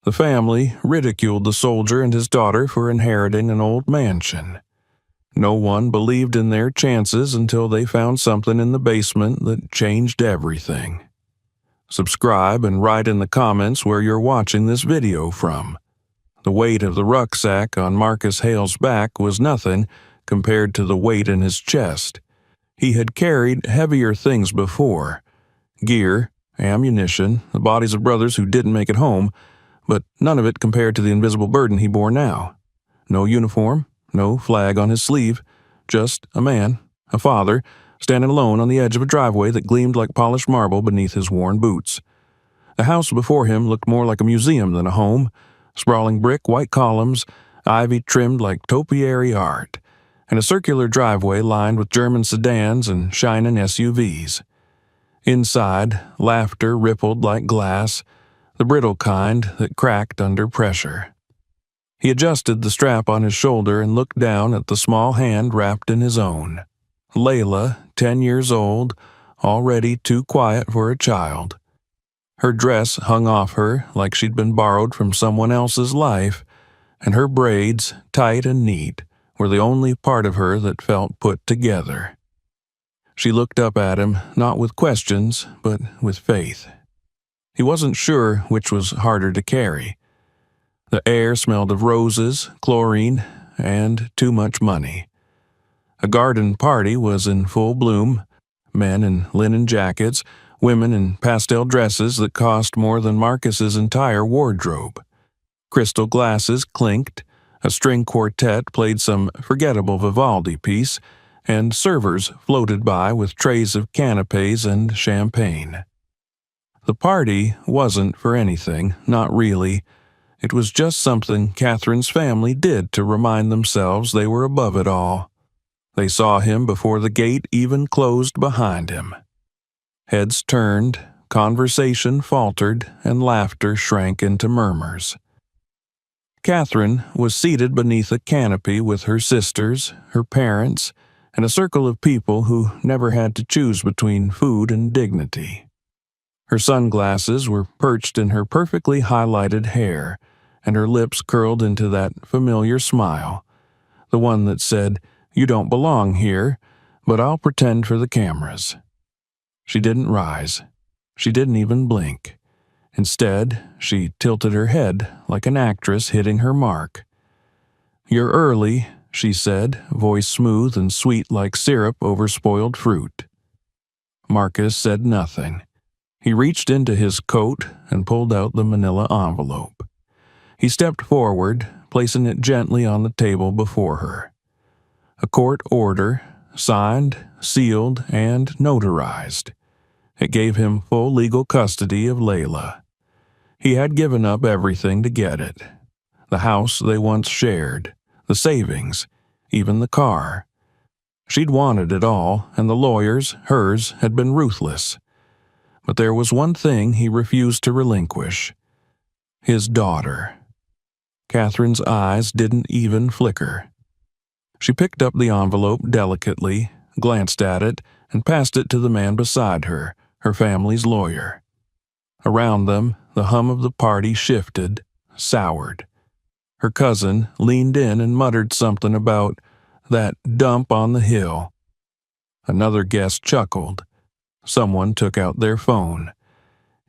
The family ridiculed the soldier and his daughter for inheriting an old mansion. No one believed in their chances until they found something in the basement that changed everything. Subscribe and write in the comments where you're watching this video from. The weight of the rucksack on Marcus Hale's back was nothing compared to the weight in his chest. He had carried heavier things before: gear, ammunition, the bodies of brothers who didn't make it home, but none of it compared to the invisible burden he bore now. No uniform, no flag on his sleeve, just a man, a father, standing alone on the edge of a driveway that gleamed like polished marble beneath his worn boots. The house before him looked more like a museum than a home: sprawling brick, white columns, ivy trimmed like topiary art, and a circular driveway lined with German sedans and shining SUVs. Inside, laughter rippled like glass, the brittle kind that cracked under pressure. He adjusted the strap on his shoulder and looked down at the small hand wrapped in his own. Layla, 10 years old, already too quiet for a child. Her dress hung off her like she'd been borrowed from someone else's life, and her braids, tight and neat, were the only part of her that felt put together. She looked up at him, not with questions, but with faith. He wasn't sure which was harder to carry. The air smelled of roses, chlorine, and too much money. A garden party was in full bloom: men in linen jackets, women in pastel dresses that cost more than Marcus's entire wardrobe. Crystal glasses clinked, a string quartet played some forgettable Vivaldi piece, and servers floated by with trays of canapes and champagne. The party wasn't for anything, not really. It was just something Catherine's family did to remind themselves they were above it all. They saw him before the gate even closed behind him. Heads turned, conversation faltered, and laughter shrank into murmurs. Catherine was seated beneath a canopy with her sisters, her parents, and a circle of people who never had to choose between food and dignity. Her sunglasses were perched in her perfectly highlighted hair, and her lips curled into that familiar smile, the one that said, "You don't belong here, but I'll pretend for the cameras." She didn't rise. She didn't even blink. Instead, she tilted her head like an actress hitting her mark. "You're early," she said, voice smooth and sweet like syrup over spoiled fruit. Marcus said nothing. He reached into his coat and pulled out the manila envelope. He stepped forward, placing it gently on the table before her. A court order, signed, sealed, and notarized. It gave him full legal custody of Layla. He had given up everything to get it: the house they once shared, the savings, even the car. She'd wanted it all, and the lawyers, hers, had been ruthless. But there was one thing he refused to relinquish: his daughter. Catherine's eyes didn't even flicker. She picked up the envelope delicately, glanced at it, and passed it to the man beside her, her family's lawyer. Around them, the hum of the party shifted, soured. Her cousin leaned in and muttered something about that dump on the hill. Another guest chuckled. Someone took out their phone.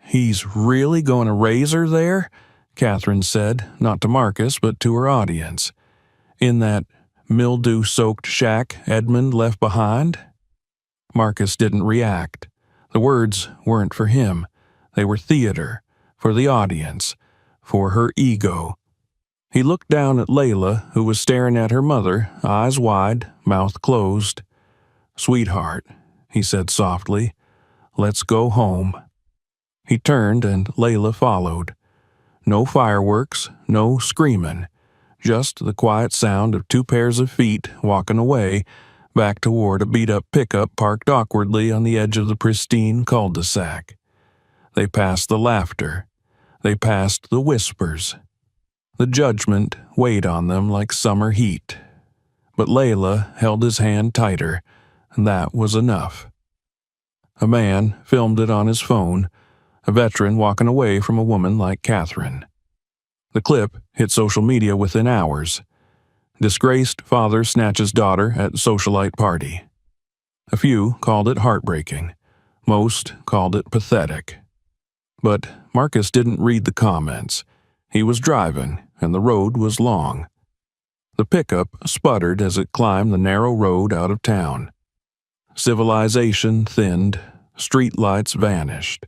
"He's really going to raise her there?" Catherine said, not to Marcus, but to her audience. "In that mildew-soaked shack Edmund left behind?" Marcus didn't react. The words weren't for him. They were theater, for the audience, for her ego. He looked down at Layla, who was staring at her mother, eyes wide, mouth closed. "Sweetheart," he said softly, "let's go home." He turned and Layla followed. No fireworks, no screaming, just the quiet sound of 2 pairs of feet walking away, back toward a beat-up pickup parked awkwardly on the edge of the pristine cul-de-sac. They passed the laughter. They passed the whispers. The judgment weighed on them like summer heat. But Layla held his hand tighter, and that was enough. A man filmed it on his phone, a veteran walking away from a woman like Catherine. The clip hit social media within hours. Disgraced father snatches daughter at socialite party. A few called it heartbreaking. Most called it pathetic. But Marcus didn't read the comments. He was driving, and the road was long. The pickup sputtered as it climbed the narrow road out of town. Civilization thinned, streetlights vanished.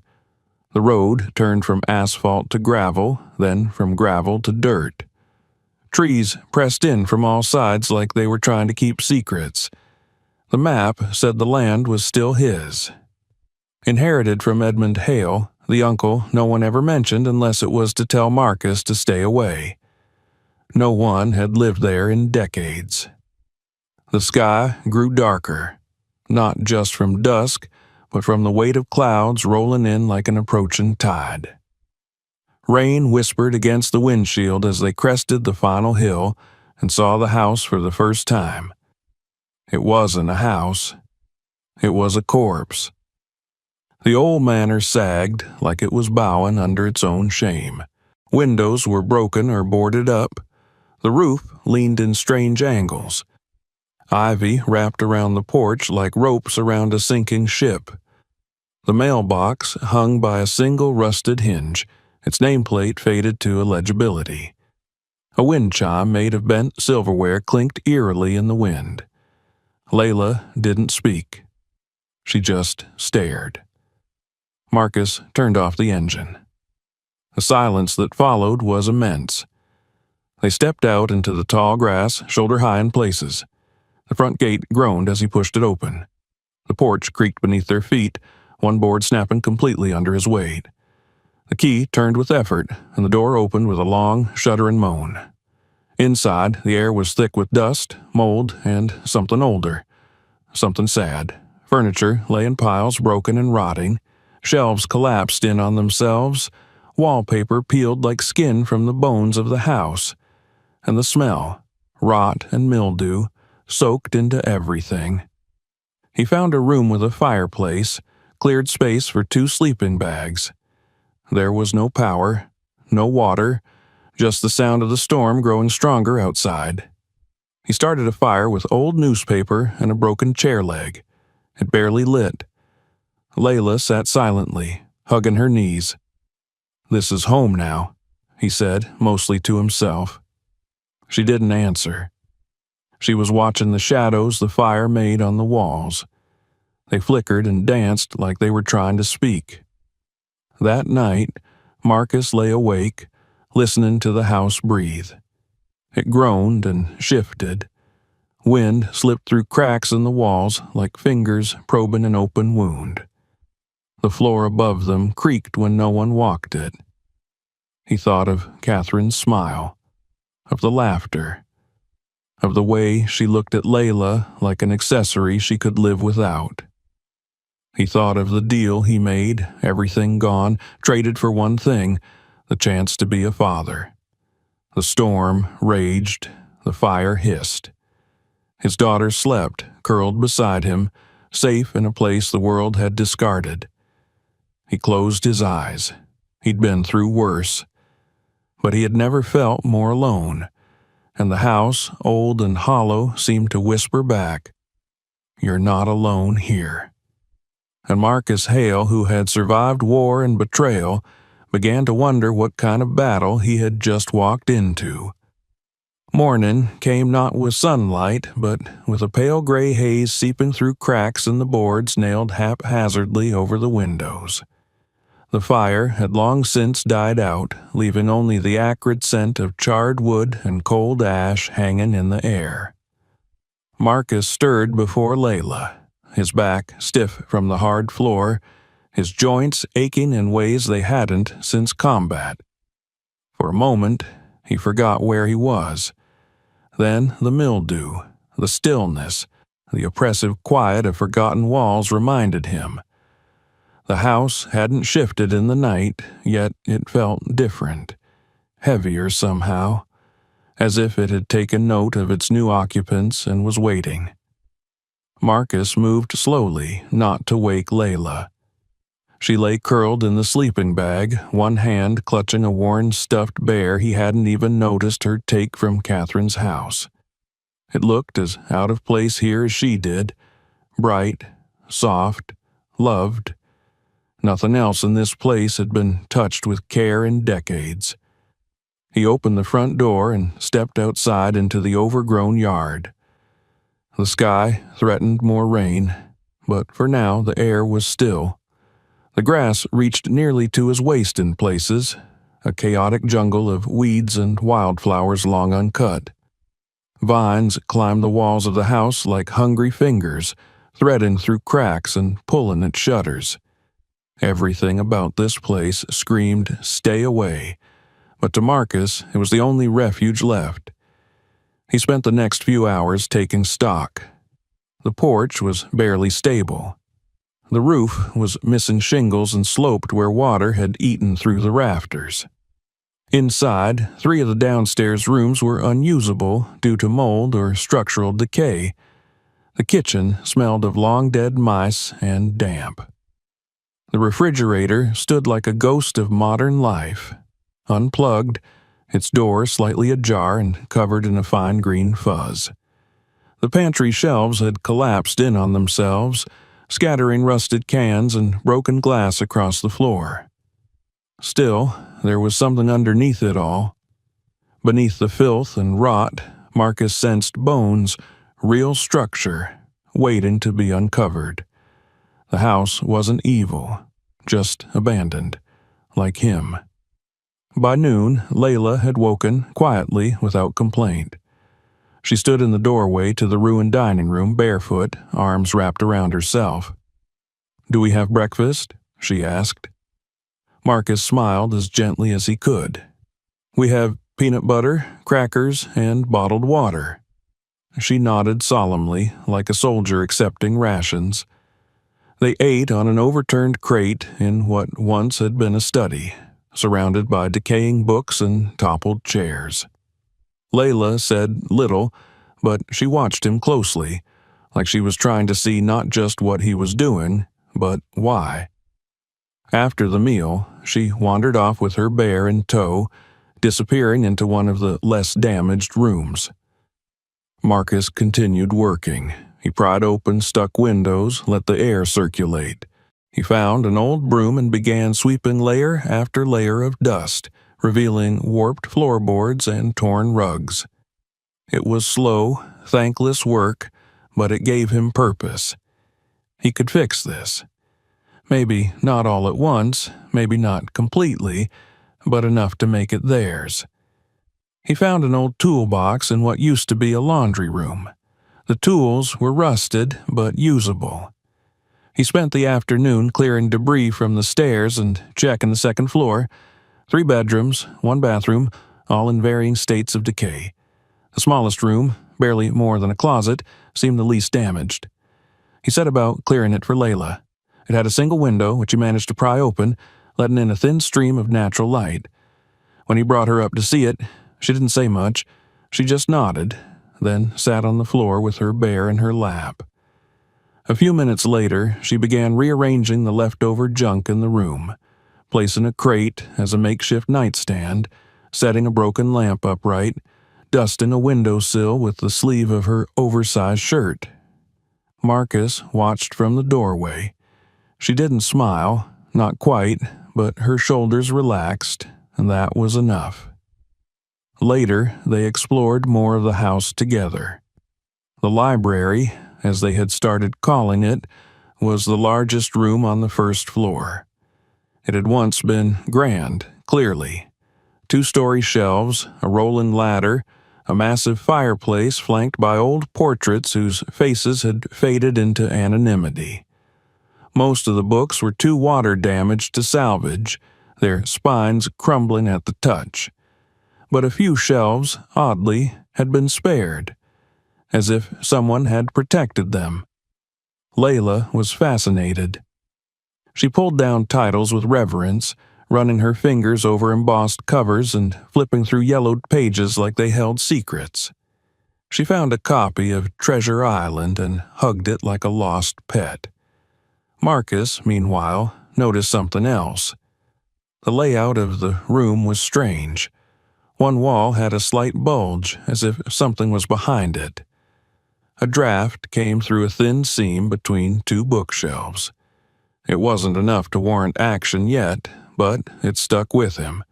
The road turned from asphalt to gravel, then from gravel to dirt. Trees pressed in from all sides like they were trying to keep secrets. The map said the land was still his. Inherited from Edmund Hale, the uncle no one ever mentioned unless it was to tell Marcus to stay away. No one had lived there in decades. The sky grew darker, not just from dusk, but from the weight of clouds rolling in like an approaching tide. Rain whispered against the windshield as they crested the final hill and saw the house for the first time. It wasn't a house. It was a corpse. The old manor sagged like it was bowing under its own shame. Windows were broken or boarded up. The roof leaned in strange angles. Ivy wrapped around the porch like ropes around a sinking ship. The mailbox hung by a single rusted hinge, its nameplate faded to illegibility. A wind chime made of bent silverware clinked eerily in the wind. Layla didn't speak. She just stared. Marcus turned off the engine. The silence that followed was immense. They stepped out into the tall grass, shoulder-high in places. The front gate groaned as he pushed it open. The porch creaked beneath their feet, one board snapping completely under his weight. The key turned with effort, and the door opened with a long, shuddering moan. Inside, the air was thick with dust, mold, and something older. Something sad. Furniture lay in piles, broken and rotting. Shelves collapsed in on themselves. Wallpaper peeled like skin from the bones of the house. And the smell, rot and mildew, soaked into everything. He found a room with a fireplace, cleared space for 2 sleeping bags. There was no power, no water, just the sound of the storm growing stronger outside. He started a fire with old newspaper and a broken chair leg. It barely lit. Layla sat silently, hugging her knees. "This is home now," he said, mostly to himself. She didn't answer. She was watching the shadows the fire made on the walls. They flickered and danced like they were trying to speak. That night, Marcus lay awake, listening to the house breathe. It groaned and shifted. Wind slipped through cracks in the walls like fingers probing an open wound. The floor above them creaked when no one walked it. He thought of Catherine's smile, of the laughter, of the way she looked at Layla like an accessory she could live without. He thought of the deal he made, everything gone, traded for one thing, the chance to be a father. The storm raged, the fire hissed. His daughter slept, curled beside him, safe in a place the world had discarded. He closed his eyes. He'd been through worse. But he had never felt more alone, and the house, old and hollow, seemed to whisper back, "You're not alone here." And Marcus Hale, who had survived war and betrayal, began to wonder what kind of battle he had just walked into. Morning came not with sunlight, but with a pale gray haze seeping through cracks in the boards nailed haphazardly over the windows. The fire had long since died out, leaving only the acrid scent of charred wood and cold ash hanging in the air. Marcus stirred before Layla, his back stiff from the hard floor, his joints aching in ways they hadn't since combat. For a moment, he forgot where he was. Then the mildew, the stillness, the oppressive quiet of forgotten walls reminded him. The house hadn't shifted in the night, yet it felt different, heavier somehow, as if it had taken note of its new occupants and was waiting. Marcus moved slowly, not to wake Layla. She lay curled in the sleeping bag, one hand clutching a worn stuffed bear he hadn't even noticed her take from Catherine's house. It looked as out of place here as she did, bright, soft, loved. Nothing else in this place had been touched with care in decades. He opened the front door and stepped outside into the overgrown yard. The sky threatened more rain, but for now the air was still. The grass reached nearly to his waist in places, a chaotic jungle of weeds and wildflowers long uncut. Vines climbed the walls of the house like hungry fingers, threading through cracks and pulling at shutters. Everything about this place screamed, "Stay away," but to Marcus it was the only refuge left. He spent the next few hours taking stock. The porch was barely stable. The roof was missing shingles and sloped where water had eaten through the rafters. Inside, 3 of the downstairs rooms were unusable due to mold or structural decay. The kitchen smelled of long-dead mice and damp. The refrigerator stood like a ghost of modern life, unplugged, its door slightly ajar and covered in a fine green fuzz. The pantry shelves had collapsed in on themselves, scattering rusted cans and broken glass across the floor. Still, there was something underneath it all. Beneath the filth and rot, Marcus sensed bones, real structure, waiting to be uncovered. The house wasn't evil, just abandoned, like him. By noon, Layla had woken quietly without complaint. She stood in the doorway to the ruined dining room barefoot, arms wrapped around herself. "Do we have breakfast?" she asked. Marcus smiled as gently as he could. "We have peanut butter, crackers, and bottled water." She nodded solemnly, like a soldier accepting rations. They ate on an overturned crate in what once had been a study, surrounded by decaying books and toppled chairs. Layla said little, but she watched him closely, like she was trying to see not just what he was doing, but why. After the meal, she wandered off with her bear in tow, disappearing into one of the less damaged rooms. Marcus continued working. He pried open stuck windows, let the air circulate. He found an old broom and began sweeping layer after layer of dust, revealing warped floorboards and torn rugs. It was slow, thankless work, but it gave him purpose. He could fix this. Maybe not all at once, maybe not completely, but enough to make it theirs. He found an old toolbox in what used to be a laundry room. The tools were rusted, but usable. He spent the afternoon clearing debris from the stairs and checking the second floor. 3 bedrooms, 1 bathroom, all in varying states of decay. The smallest room, barely more than a closet, seemed the least damaged. He set about clearing it for Layla. It had a single window, which he managed to pry open, letting in a thin stream of natural light. When he brought her up to see it, she didn't say much. She just nodded, then sat on the floor with her bear in her lap. A few minutes later, she began rearranging the leftover junk in the room, placing a crate as a makeshift nightstand, setting a broken lamp upright, dusting a windowsill with the sleeve of her oversized shirt. Marcus watched from the doorway. She didn't smile, not quite, but her shoulders relaxed, and that was enough. Later, they explored more of the house together. The library, as they had started calling it, was the largest room on the first floor. It had once been grand, clearly. 2-story shelves, a rolling ladder, a massive fireplace flanked by old portraits whose faces had faded into anonymity. Most of the books were too water-damaged to salvage, their spines crumbling at the touch. But a few shelves, oddly, had been spared, as if someone had protected them. Layla was fascinated. She pulled down titles with reverence, running her fingers over embossed covers and flipping through yellowed pages like they held secrets. She found a copy of Treasure Island and hugged it like a lost pet. Marcus, meanwhile, noticed something else. The layout of the room was strange. One wall had a slight bulge, as if something was behind it. A draft came through a thin seam between two bookshelves. It wasn't enough to warrant action yet, but it stuck with him.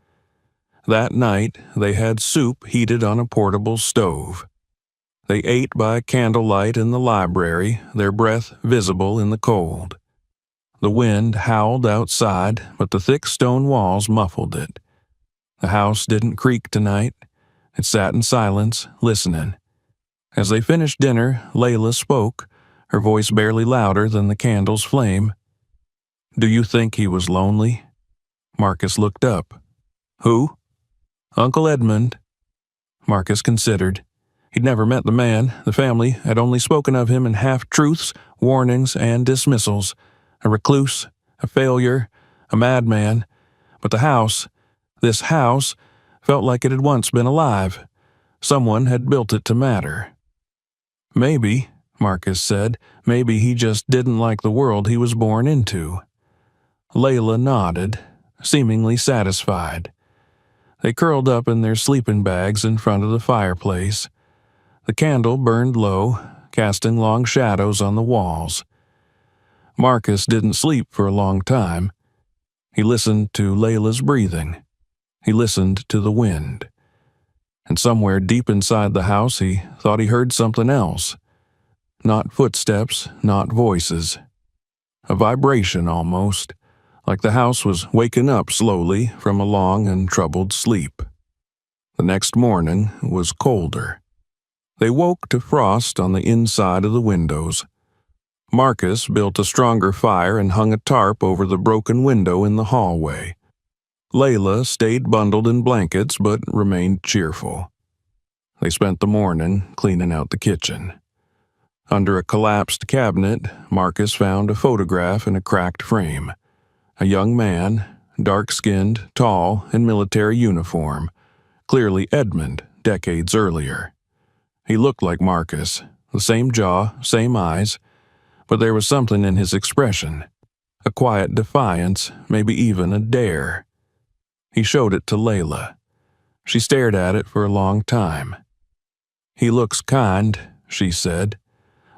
That night, they had soup heated on a portable stove. They ate by candlelight in the library, their breath visible in the cold. The wind howled outside, but the thick stone walls muffled it. The house didn't creak tonight. It sat in silence, listening. As they finished dinner, Layla spoke, her voice barely louder than the candle's flame. "Do you think he was lonely?" Marcus looked up. "Who?" "Uncle Edmund." Marcus considered. He'd never met the man. The family had only spoken of him in half-truths, warnings, and dismissals. A recluse, a failure, a madman. But the house, this house, felt like it had once been alive. Someone had built it to matter. "Maybe," Marcus said, "maybe he just didn't like the world he was born into." Layla nodded, seemingly satisfied. They curled up in their sleeping bags in front of the fireplace. The candle burned low, casting long shadows on the walls. Marcus didn't sleep for a long time. He listened to Layla's breathing. He listened to the wind. And somewhere deep inside the house he thought he heard something else. Not footsteps, not voices. A vibration almost, like the house was waking up slowly from a long and troubled sleep. The next morning was colder. They woke to frost on the inside of the windows. Marcus built a stronger fire and hung a tarp over the broken window in the hallway. Layla stayed bundled in blankets but remained cheerful. They spent the morning cleaning out the kitchen. Under a collapsed cabinet, Marcus found a photograph in a cracked frame. A young man, dark-skinned, tall, in military uniform, clearly Edmund, decades earlier. He looked like Marcus, the same jaw, same eyes, but there was something in his expression, a quiet defiance, maybe even a dare. He showed it to Layla. She stared at it for a long time. "He looks kind," she said.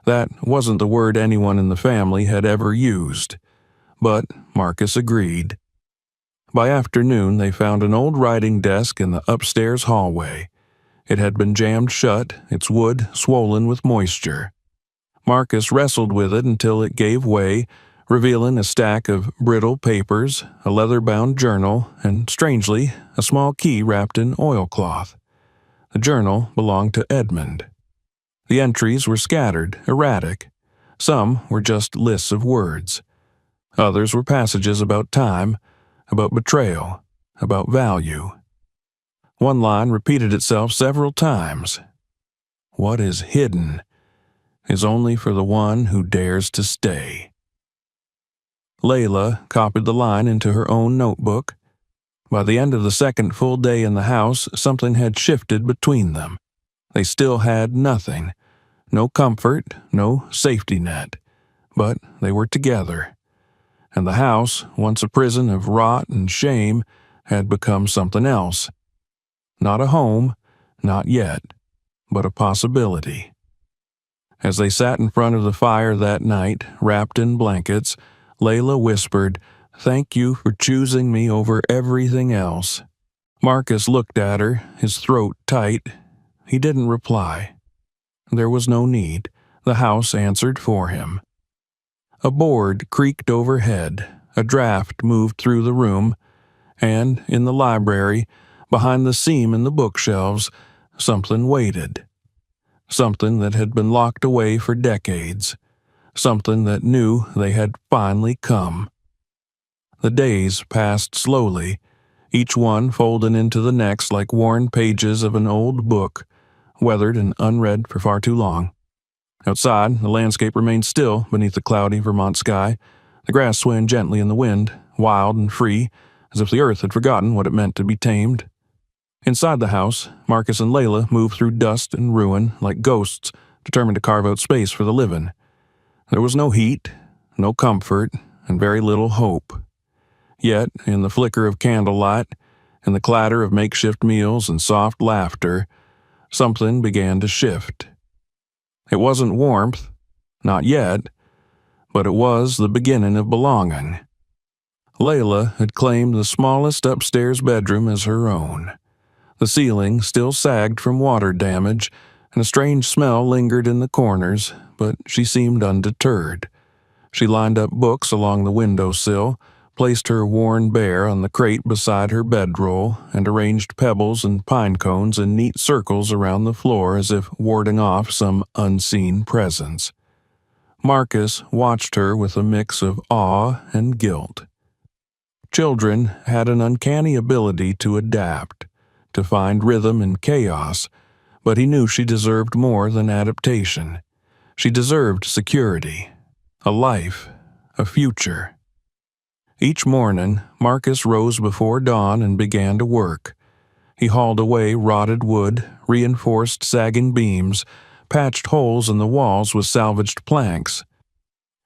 That wasn't the word anyone in the family had ever used, but Marcus agreed. By afternoon, they found an old writing desk in the upstairs hallway. It had been jammed shut, its wood swollen with moisture. Marcus wrestled with it until it gave way, revealing a stack of brittle papers, a leather-bound journal, and, strangely, a small key wrapped in oilcloth. The journal belonged to Edmund. The entries were scattered, erratic. Some were just lists of words. Others were passages about time, about betrayal, about value. One line repeated itself several times. "What is hidden is only for the one who dares to stay." Layla copied the line into her own notebook. By the end of the second full day in the house, something had shifted between them. They still had nothing, no comfort, no safety net, but they were together. And the house, once a prison of rot and shame, had become something else. Not a home, not yet, but a possibility. As they sat in front of the fire that night, wrapped in blankets, Layla whispered, "Thank you for choosing me over everything else." Marcus looked at her, his throat tight. He didn't reply. There was no need. The house answered for him. A board creaked overhead. A draft moved through the room, and in the library, behind the seam in the bookshelves, something waited. Something that had been locked away for decades. Something that knew they had finally come. The days passed slowly, each one folding into the next like worn pages of an old book, weathered and unread for far too long. Outside, the landscape remained still beneath the cloudy Vermont sky. The grass swayed gently in the wind, wild and free, as if the earth had forgotten what it meant to be tamed. Inside the house, Marcus and Layla moved through dust and ruin like ghosts, determined to carve out space for the living. There was no heat, no comfort, and very little hope. Yet, in the flicker of candlelight, in the clatter of makeshift meals and soft laughter, something began to shift. It wasn't warmth, not yet, but it was the beginning of belonging. Layla had claimed the smallest upstairs bedroom as her own. The ceiling still sagged from water damage, and a strange smell lingered in the corners, but she seemed undeterred. She lined up books along the windowsill, placed her worn bear on the crate beside her bedroll, and arranged pebbles and pine cones in neat circles around the floor as if warding off some unseen presence. Marcus watched her with a mix of awe and guilt. Children had an uncanny ability to adapt, to find rhythm in chaos, but he knew she deserved more than adaptation. She deserved security, a life, a future. Each morning, Marcus rose before dawn and began to work. He hauled away rotted wood, reinforced sagging beams, patched holes in the walls with salvaged planks.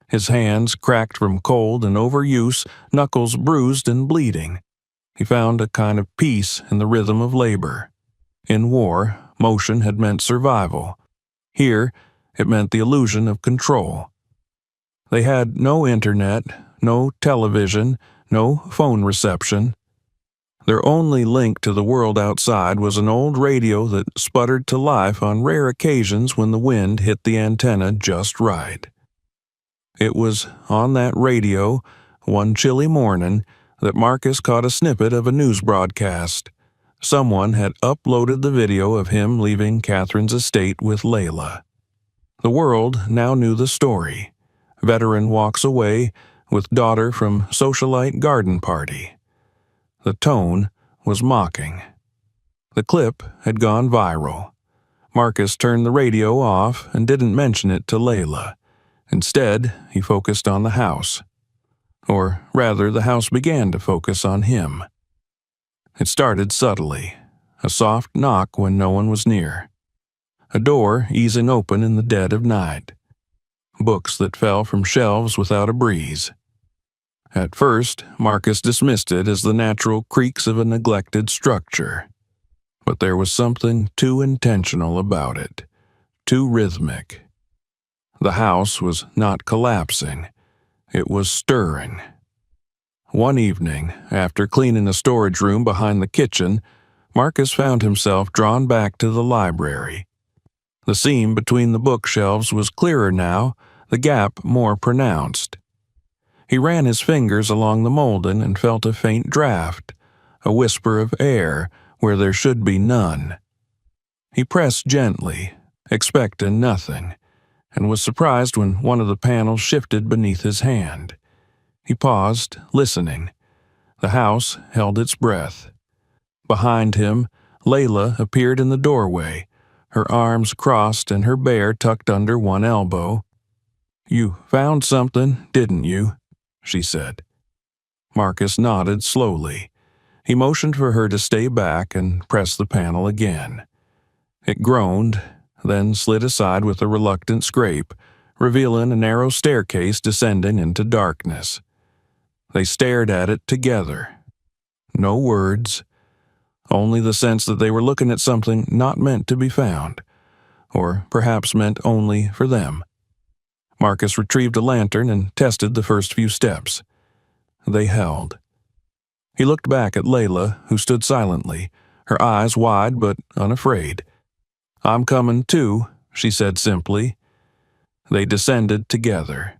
His hands cracked from cold and overuse, knuckles bruised and bleeding. He found a kind of peace in the rhythm of labor. In war, motion had meant survival. Here, it meant the illusion of control. They had no internet, no television, no phone reception. Their only link to the world outside was an old radio that sputtered to life on rare occasions when the wind hit the antenna just right. It was on that radio, one chilly morning, that Marcus caught a snippet of a news broadcast. Someone had uploaded the video of him leaving Catherine's estate with Layla. The world now knew the story. Veteran walks away with daughter from socialite garden party. The tone was mocking. The clip had gone viral. Marcus turned the radio off and didn't mention it to Layla. Instead, he focused on the house. Or rather, the house began to focus on him. It started subtly, a soft knock when no one was near. A door easing open in the dead of night. Books that fell from shelves without a breeze. At first, Marcus dismissed it as the natural creaks of a neglected structure. But there was something too intentional about it, too rhythmic. The house was not collapsing. It was stirring. One evening, after cleaning a storage room behind the kitchen, Marcus found himself drawn back to the library. The seam between the bookshelves was clearer now, the gap more pronounced. He ran his fingers along the molding and felt a faint draft, a whisper of air where there should be none. He pressed gently, expecting nothing, and was surprised when one of the panels shifted beneath his hand. He paused, listening. The house held its breath. Behind him, Layla appeared in the doorway, her arms crossed and her bear tucked under one elbow. "You found something, didn't you?" she said. Marcus nodded slowly. He motioned for her to stay back and press the panel again. It groaned, then slid aside with a reluctant scrape, revealing a narrow staircase descending into darkness. They stared at it together. No words, only the sense that they were looking at something not meant to be found, or perhaps meant only for them. Marcus retrieved a lantern and tested the first few steps. They held. He looked back at Layla, who stood silently, her eyes wide but unafraid. "I'm coming too," she said simply. They descended together.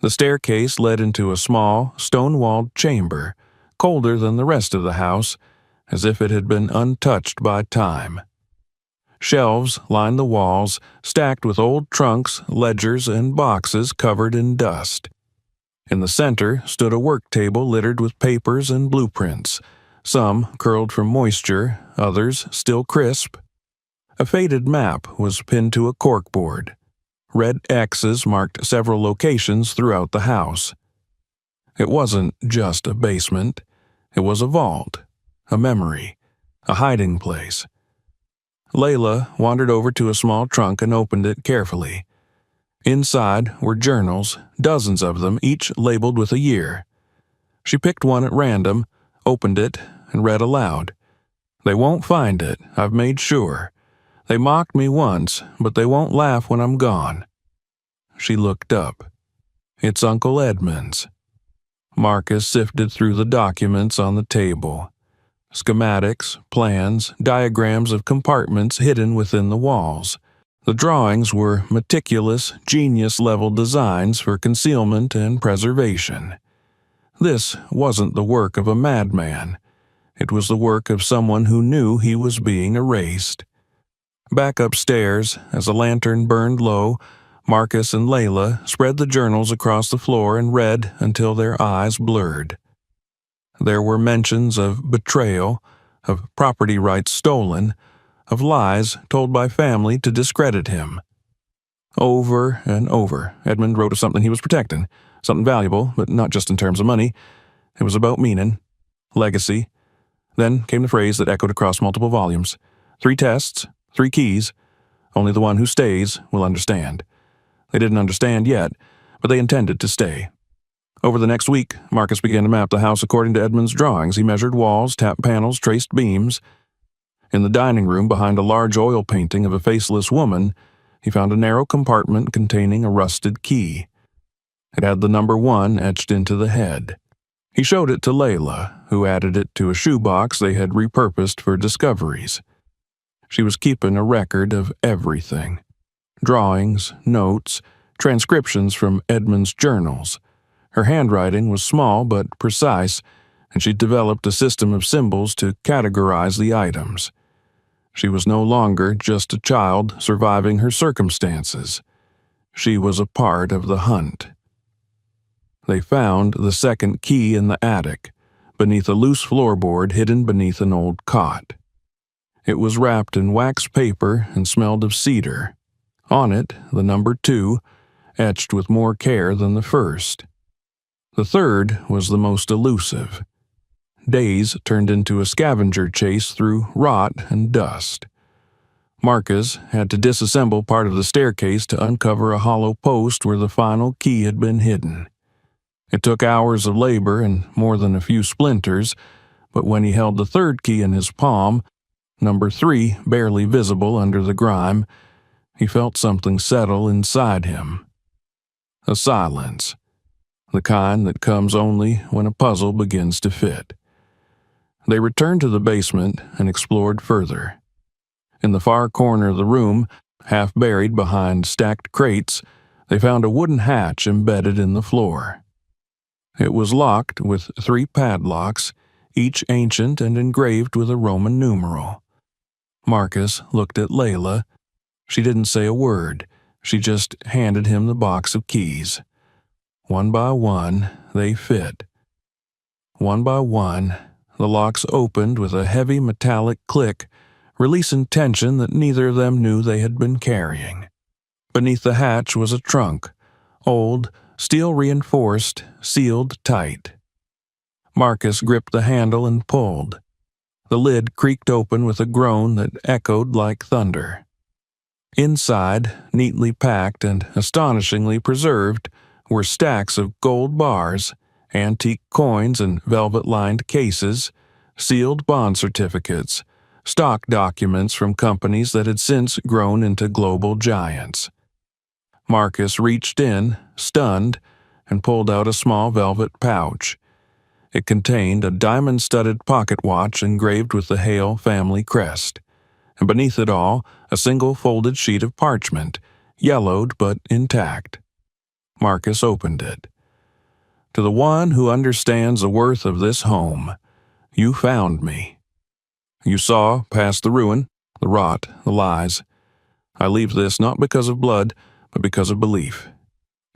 The staircase led into a small, stone-walled chamber, colder than the rest of the house, as if it had been untouched by time. Shelves lined the walls, stacked with old trunks, ledgers, and boxes covered in dust. In the center stood a work table littered with papers and blueprints, some curled from moisture, others still crisp. A faded map was pinned to a corkboard. Red X's marked several locations throughout the house. It wasn't just a basement. It was a vault, a memory, a hiding place. Layla wandered over to a small trunk and opened it carefully. Inside were journals, dozens of them, each labeled with a year. She picked one at random, opened it, and read aloud. "They won't find it, I've made sure. They mocked me once, but they won't laugh when I'm gone." She looked up. "It's Uncle Edmund's." Marcus sifted through the documents on the table. Schematics, plans, diagrams of compartments hidden within the walls. The drawings were meticulous, genius-level designs for concealment and preservation. This wasn't the work of a madman. It was the work of someone who knew he was being erased. Back upstairs, as a lantern burned low, Marcus and Layla spread the journals across the floor and read until their eyes blurred. There were mentions of betrayal, of property rights stolen, of lies told by family to discredit him. Over and over, Edmund wrote of something he was protecting, something valuable, but not just in terms of money. It was about meaning, legacy. Then came the phrase that echoed across multiple volumes. 3 tests, 3 keys. Only the one who stays will understand. They didn't understand yet, but they intended to stay. Over the next week, Marcus began to map the house according to Edmund's drawings. He measured walls, tapped panels, traced beams. In the dining room, behind a large oil painting of a faceless woman, he found a narrow compartment containing a rusted key. It had the number 1 etched into the head. He showed it to Layla, who added it to a shoebox they had repurposed for discoveries. She was keeping a record of everything. Drawings, notes, transcriptions from Edmund's journals. Her handwriting was small but precise, and she'd developed a system of symbols to categorize the items. She was no longer just a child surviving her circumstances. She was a part of the hunt. They found the second key in the attic, beneath a loose floorboard hidden beneath an old cot. It was wrapped in wax paper and smelled of cedar. On it, the number 2, etched with more care than the first. The third was the most elusive. Days turned into a scavenger chase through rot and dust. Marcus had to disassemble part of the staircase to uncover a hollow post where the final key had been hidden. It took hours of labor and more than a few splinters, but when he held the third key in his palm, number 3 barely visible under the grime, he felt something settle inside him. A silence, the kind that comes only when a puzzle begins to fit. They returned to the basement and explored further. In the far corner of the room, half buried behind stacked crates, they found a wooden hatch embedded in the floor. It was locked with 3 padlocks, each ancient and engraved with a Roman numeral. Marcus looked at Layla. She didn't say a word. She just handed him the box of keys. One by one, they fit. One by one, the locks opened with a heavy metallic click, releasing tension that neither of them knew they had been carrying. Beneath the hatch was a trunk, old, steel-reinforced, sealed tight. Marcus gripped the handle and pulled. The lid creaked open with a groan that echoed like thunder. Inside, neatly packed and astonishingly preserved, were stacks of gold bars, antique coins in velvet-lined cases, sealed bond certificates, stock documents from companies that had since grown into global giants. Marcus reached in, stunned, and pulled out a small velvet pouch. It contained a diamond-studded pocket watch engraved with the Hale family crest, and beneath it all, a single folded sheet of parchment, yellowed but intact. Marcus opened it. "To the one who understands the worth of this home, you found me. You saw past the ruin, the rot, the lies. I leave this not because of blood, but because of belief.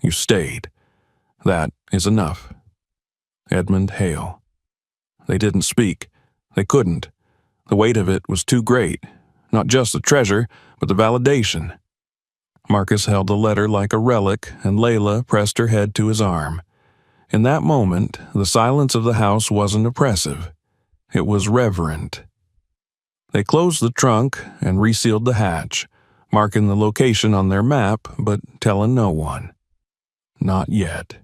You stayed. That is enough." Edmund Hale. They didn't speak. They couldn't. The weight of it was too great. Not just the treasure, but the validation. Marcus held the letter like a relic, and Layla pressed her head to his arm. In that moment, the silence of the house wasn't oppressive. It was reverent. They closed the trunk and resealed the hatch, marking the location on their map, but telling no one. Not yet.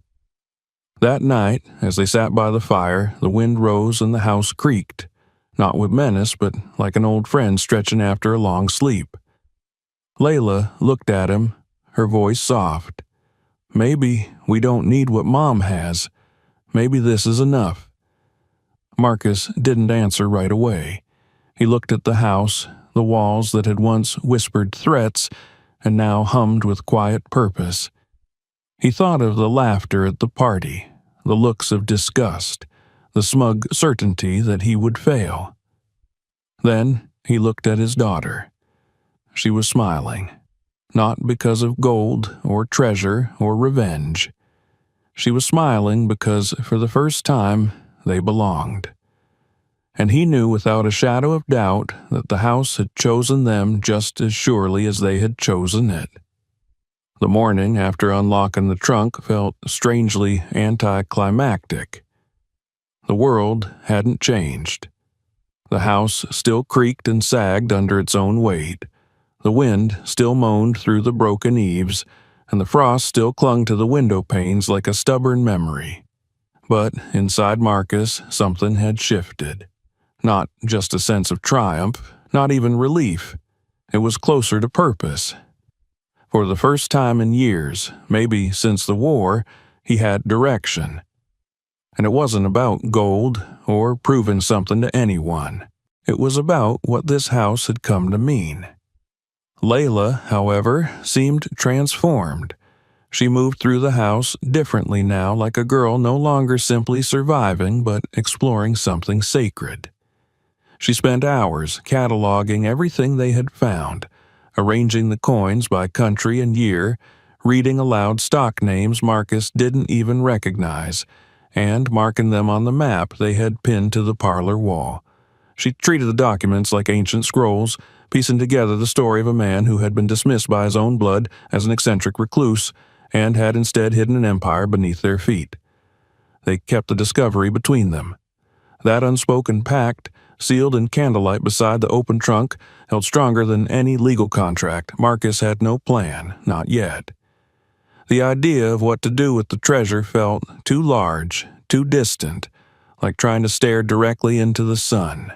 That night, as they sat by the fire, the wind rose and the house creaked, not with menace, but like an old friend stretching after a long sleep. Layla looked at him, her voice soft. "Maybe we don't need what Mom has. Maybe this is enough." Marcus didn't answer right away. He looked at the house, the walls that had once whispered threats and now hummed with quiet purpose. He thought of the laughter at the party, the looks of disgust, the smug certainty that he would fail. Then he looked at his daughter. She was smiling, not because of gold or treasure or revenge. She was smiling because, for the first time, they belonged. And he knew without a shadow of doubt that the house had chosen them just as surely as they had chosen it. The morning after unlocking the trunk felt strangely anticlimactic. The world hadn't changed. The house still creaked and sagged under its own weight. The wind still moaned through the broken eaves, and the frost still clung to the window panes like a stubborn memory. But inside Marcus, something had shifted. Not just a sense of triumph, not even relief. It was closer to purpose. For the first time in years, maybe since the war, he had direction. And it wasn't about gold or proving something to anyone. It was about what this house had come to mean. Layla, however, seemed transformed. She moved through the house differently now, like a girl no longer simply surviving but exploring something sacred. She spent hours cataloging everything they had found, arranging the coins by country and year, reading aloud stock names Marcus didn't even recognize, and marking them on the map they had pinned to the parlor wall. She treated the documents like ancient scrolls, piecing together the story of a man who had been dismissed by his own blood as an eccentric recluse and had instead hidden an empire beneath their feet. They kept the discovery between them. That unspoken pact, sealed in candlelight beside the open trunk, held stronger than any legal contract. Marcus had no plan, not yet. The idea of what to do with the treasure felt too large, too distant, like trying to stare directly into the sun.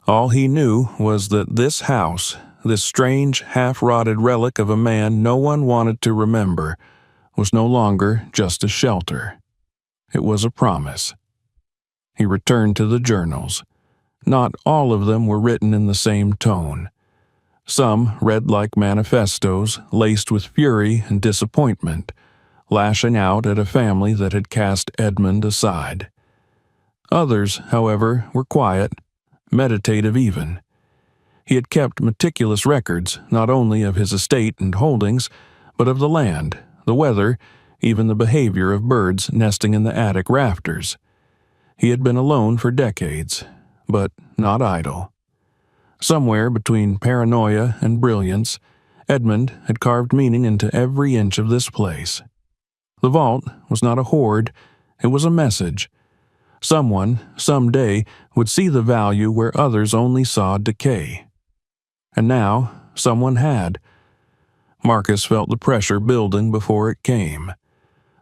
All he knew was that this house, this strange, half-rotted relic of a man no one wanted to remember, was no longer just a shelter. It was a promise. He returned to the journals. Not all of them were written in the same tone. Some read like manifestos, laced with fury and disappointment, lashing out at a family that had cast Edmund aside. Others, however, were quiet, meditative even. He had kept meticulous records, not only of his estate and holdings, but of the land, the weather, even the behavior of birds nesting in the attic rafters. He had been alone for decades, but not idle. Somewhere between paranoia and brilliance, Edmund had carved meaning into every inch of this place. The vault was not a hoard, it was a message. Someone, someday, would see the value where others only saw decay. And now, someone had. Marcus felt the pressure building before it came.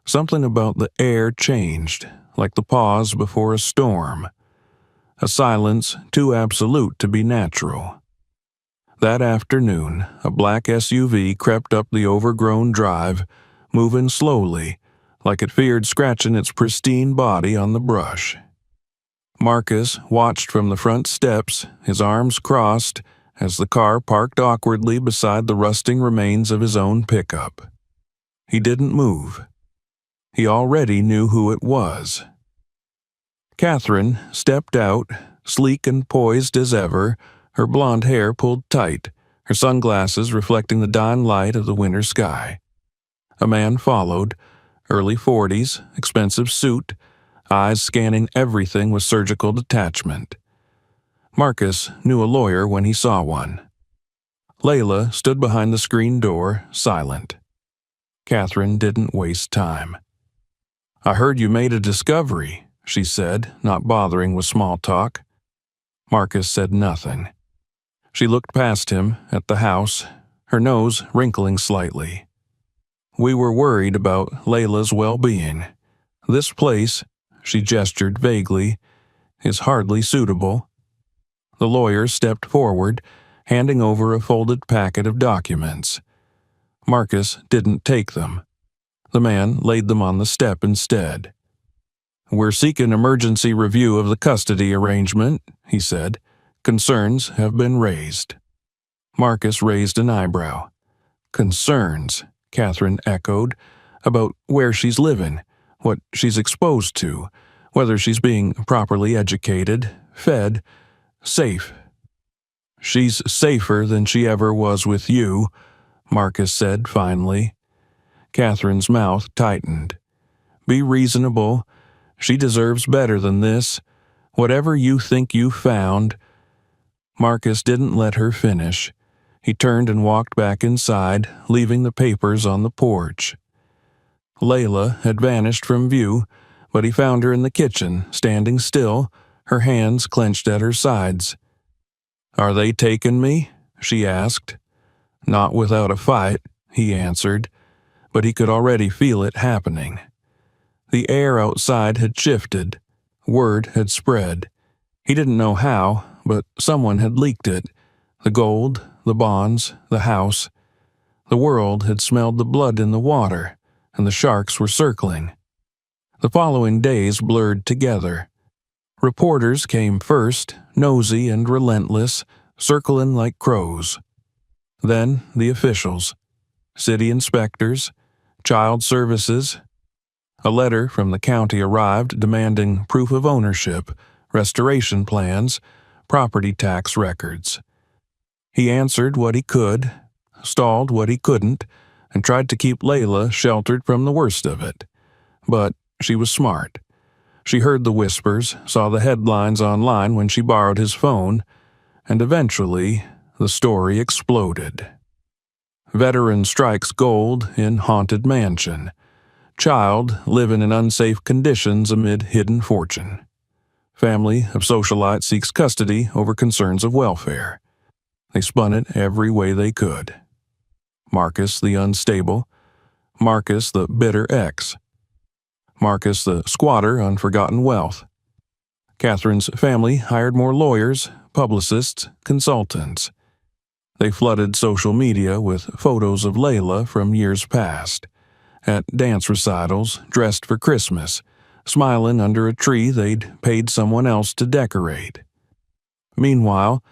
Something about the air changed, like the pause before a storm. A silence too absolute to be natural. That afternoon, a black SUV crept up the overgrown drive, moving slowly, like it feared scratching its pristine body on the brush. Marcus watched from the front steps, his arms crossed, as the car parked awkwardly beside the rusting remains of his own pickup. He didn't move. He already knew who it was. Catherine stepped out, sleek and poised as ever, her blonde hair pulled tight, her sunglasses reflecting the dawn light of the winter sky. A man followed, early 40s, expensive suit, eyes scanning everything with surgical detachment. Marcus knew a lawyer when he saw one. Layla stood behind the screen door, silent. Catherine didn't waste time. "I heard you made a discovery," she said, not bothering with small talk. Marcus said nothing. She looked past him at the house, her nose wrinkling slightly. "We were worried about Layla's well-being. This place," she gestured vaguely, "is hardly suitable." The lawyer stepped forward, handing over a folded packet of documents. Marcus didn't take them. The man laid them on the step instead. "We're seeking emergency review of the custody arrangement," he said. "Concerns have been raised." Marcus raised an eyebrow. "Concerns," Catherine echoed, "about where she's living, what she's exposed to, whether she's being properly educated, fed, safe." "She's safer than she ever was with you," Marcus said finally. Catherine's mouth tightened. "Be reasonable. She deserves better than this. Whatever you think you found—" Marcus didn't let her finish. He turned and walked back inside, leaving the papers on the porch. Layla had vanished from view, but he found her in the kitchen, standing still, her hands clenched at her sides. "Are they taking me?" she asked. "Not without a fight," he answered, but he could already feel it happening. The air outside had shifted. Word had spread. He didn't know how, but someone had leaked it. The gold, the bonds, the house. The world had smelled the blood in the water, and the sharks were circling. The following days blurred together. Reporters came first, nosy and relentless, circling like crows. Then the officials. City inspectors, child services. A letter from the county arrived demanding proof of ownership, restoration plans, property tax records. He answered what he could, stalled what he couldn't, and tried to keep Layla sheltered from the worst of it. But she was smart. She heard the whispers, saw the headlines online when she borrowed his phone, and eventually the story exploded. Veteran strikes gold in haunted mansion. Child living in unsafe conditions amid hidden fortune. Family of socialite seeks custody over concerns of welfare. They spun it every way they could. Marcus the unstable. Marcus the bitter ex. Marcus the squatter on forgotten wealth. Catherine's family hired more lawyers, publicists, consultants. They flooded social media with photos of Layla from years past, at dance recitals, dressed for Christmas, smiling under a tree they'd paid someone else to decorate. Meanwhile,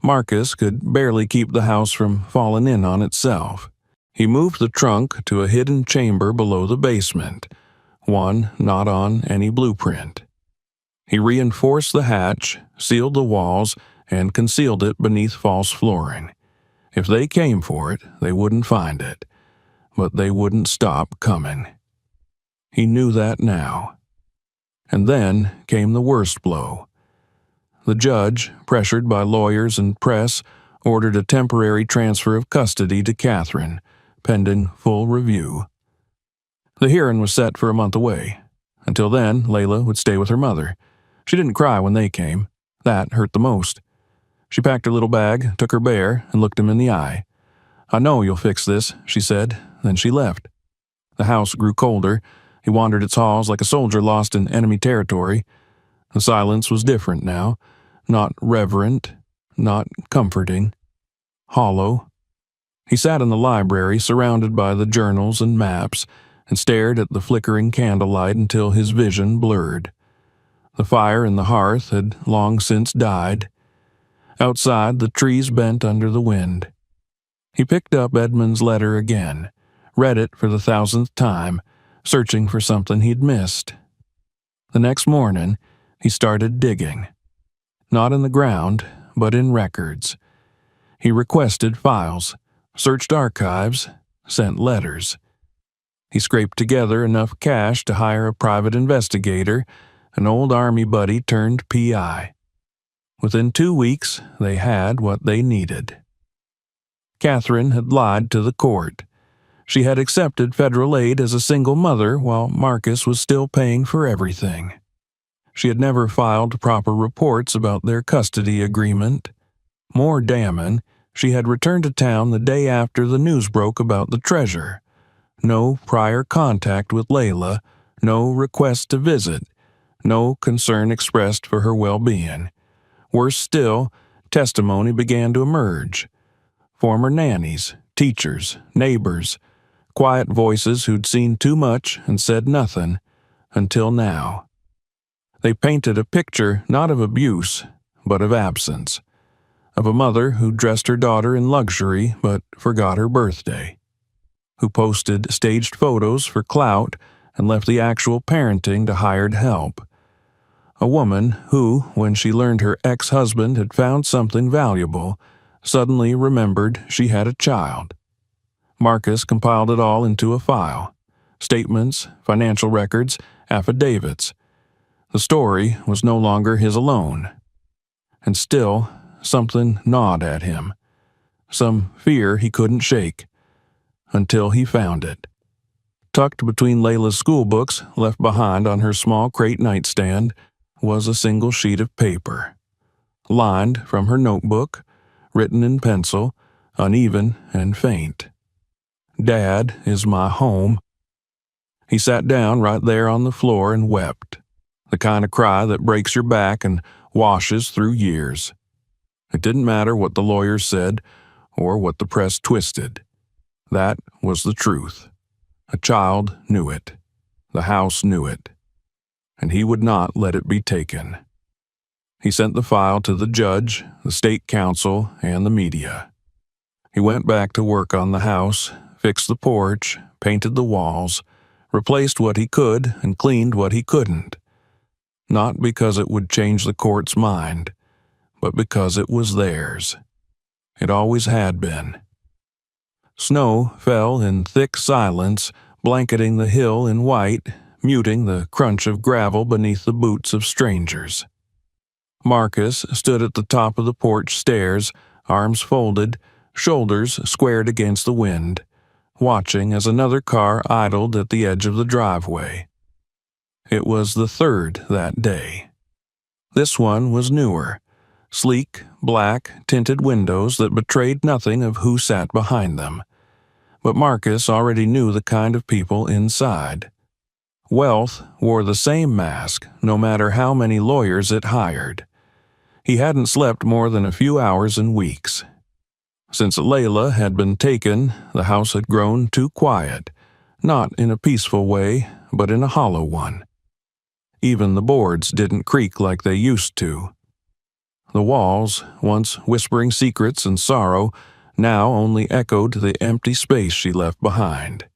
Marcus could barely keep the house from falling in on itself. He moved the trunk to a hidden chamber below the basement, one not on any blueprint. He reinforced the hatch, sealed the walls, and concealed it beneath false flooring. If they came for it, they wouldn't find it, but they wouldn't stop coming. He knew that now. And then came the worst blow. The judge, pressured by lawyers and press, ordered a temporary transfer of custody to Catherine, pending full review. The hearing was set for a month away. Until then, Layla would stay with her mother. She didn't cry when they came. That hurt the most. She packed her little bag, took her bear, and looked him in the eye. "I know you'll fix this," she said. Then she left. The house grew colder. He wandered its halls like a soldier lost in enemy territory. The silence was different now. Not reverent, not comforting. Hollow. He sat in the library, surrounded by the journals and maps, and stared at the flickering candlelight until his vision blurred. The fire in the hearth had long since died. Outside, the trees bent under the wind. He picked up Edmund's letter again, read it for the 1,000th time, searching for something he'd missed. The next morning, he started digging. Not in the ground, but in records. He requested files, searched archives, sent letters. He scraped together enough cash to hire a private investigator, an old army buddy turned PI. Within 2 weeks, they had what they needed. Catherine had lied to the court. She had accepted federal aid as a single mother while Marcus was still paying for everything. She had never filed proper reports about their custody agreement. More damning, she had returned to town the day after the news broke about the treasure. No prior contact with Layla, No request to visit, no concern expressed for her well-being. Worse still, testimony began to emerge. Former nannies, teachers, neighbors, quiet voices who'd seen too much and said nothing until now. They painted a picture not of abuse, but of absence, of a mother who dressed her daughter in luxury but forgot her birthday, who posted staged photos for clout and left the actual parenting to hired help. A woman who, when she learned her ex-husband had found something valuable, suddenly remembered she had a child. Marcus compiled it all into a file: statements, financial records, affidavits. The story was no longer his alone. And still, something gnawed at him, some fear he couldn't shake, until he found it. Tucked between Layla's school books, left behind on her small crate nightstand, was a single sheet of paper. Lined from her notebook, written in pencil, uneven and faint. "Dad is my home." He sat down right there on the floor and wept, the kind of cry that breaks your back and washes through years. It didn't matter what the lawyers said or what the press twisted. That was the truth. A child knew it. The house knew it. And he would not let it be taken. He sent the file to the judge, the state council, and the media. He went back to work on the house, fixed the porch, painted the walls, replaced what he could and cleaned what he couldn't. Not because it would change the court's mind, but because it was theirs. It always had been. Snow fell in thick silence, blanketing the hill in white, muting the crunch of gravel beneath the boots of strangers. Marcus stood at the top of the porch stairs, arms folded, shoulders squared against the wind, watching as another car idled at the edge of the driveway. It was the third that day. This one was newer, sleek, black, tinted windows that betrayed nothing of who sat behind them. But Marcus already knew the kind of people inside. Wealth wore the same mask, no matter how many lawyers it hired. He hadn't slept more than a few hours in weeks. Since Layla had been taken, the house had grown too quiet, not in a peaceful way, but in a hollow one. Even the boards didn't creak like they used to. The walls, once whispering secrets and sorrow, now only echoed the empty space she left behind.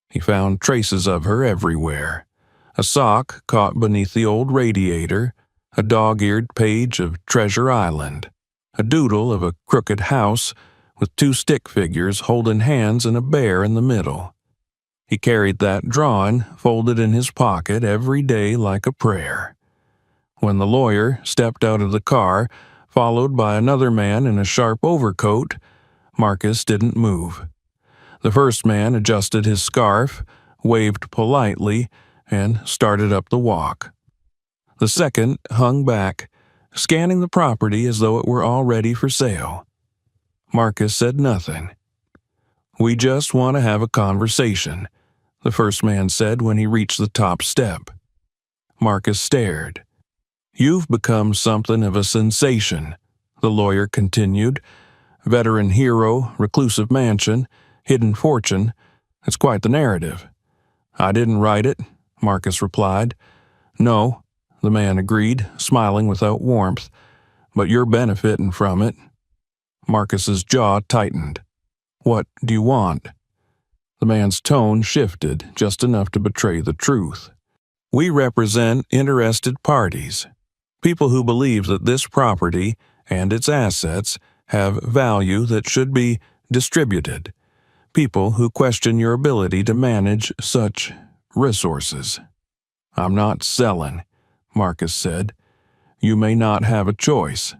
He found traces of her everywhere. A sock caught beneath the old radiator, a dog-eared page of Treasure Island, a doodle of a crooked house with two stick figures holding hands and a bear in the middle. He carried that drawing folded in his pocket every day like a prayer. When the lawyer stepped out of the car, followed by another man in a sharp overcoat, Marcus didn't move. The first man adjusted his scarf, waved politely, and started up the walk. The second hung back, scanning the property as though it were all ready for sale. Marcus said nothing. "We just want to have a conversation," the first man said when he reached the top step. Marcus stared. "You've become something of a sensation," the lawyer continued. "Veteran hero, reclusive mansion, hidden fortune. It's quite the narrative." "I didn't write it," Marcus replied. "No," the man agreed, smiling without warmth, "but you're benefiting from it." Marcus's jaw tightened. "What do you want?" The man's tone shifted just enough to betray the truth. "We represent interested parties, people who believe that this property and its assets have value that should be distributed, people who question your ability to manage such resources." "I'm not selling," Marcus said. "You may not have a choice."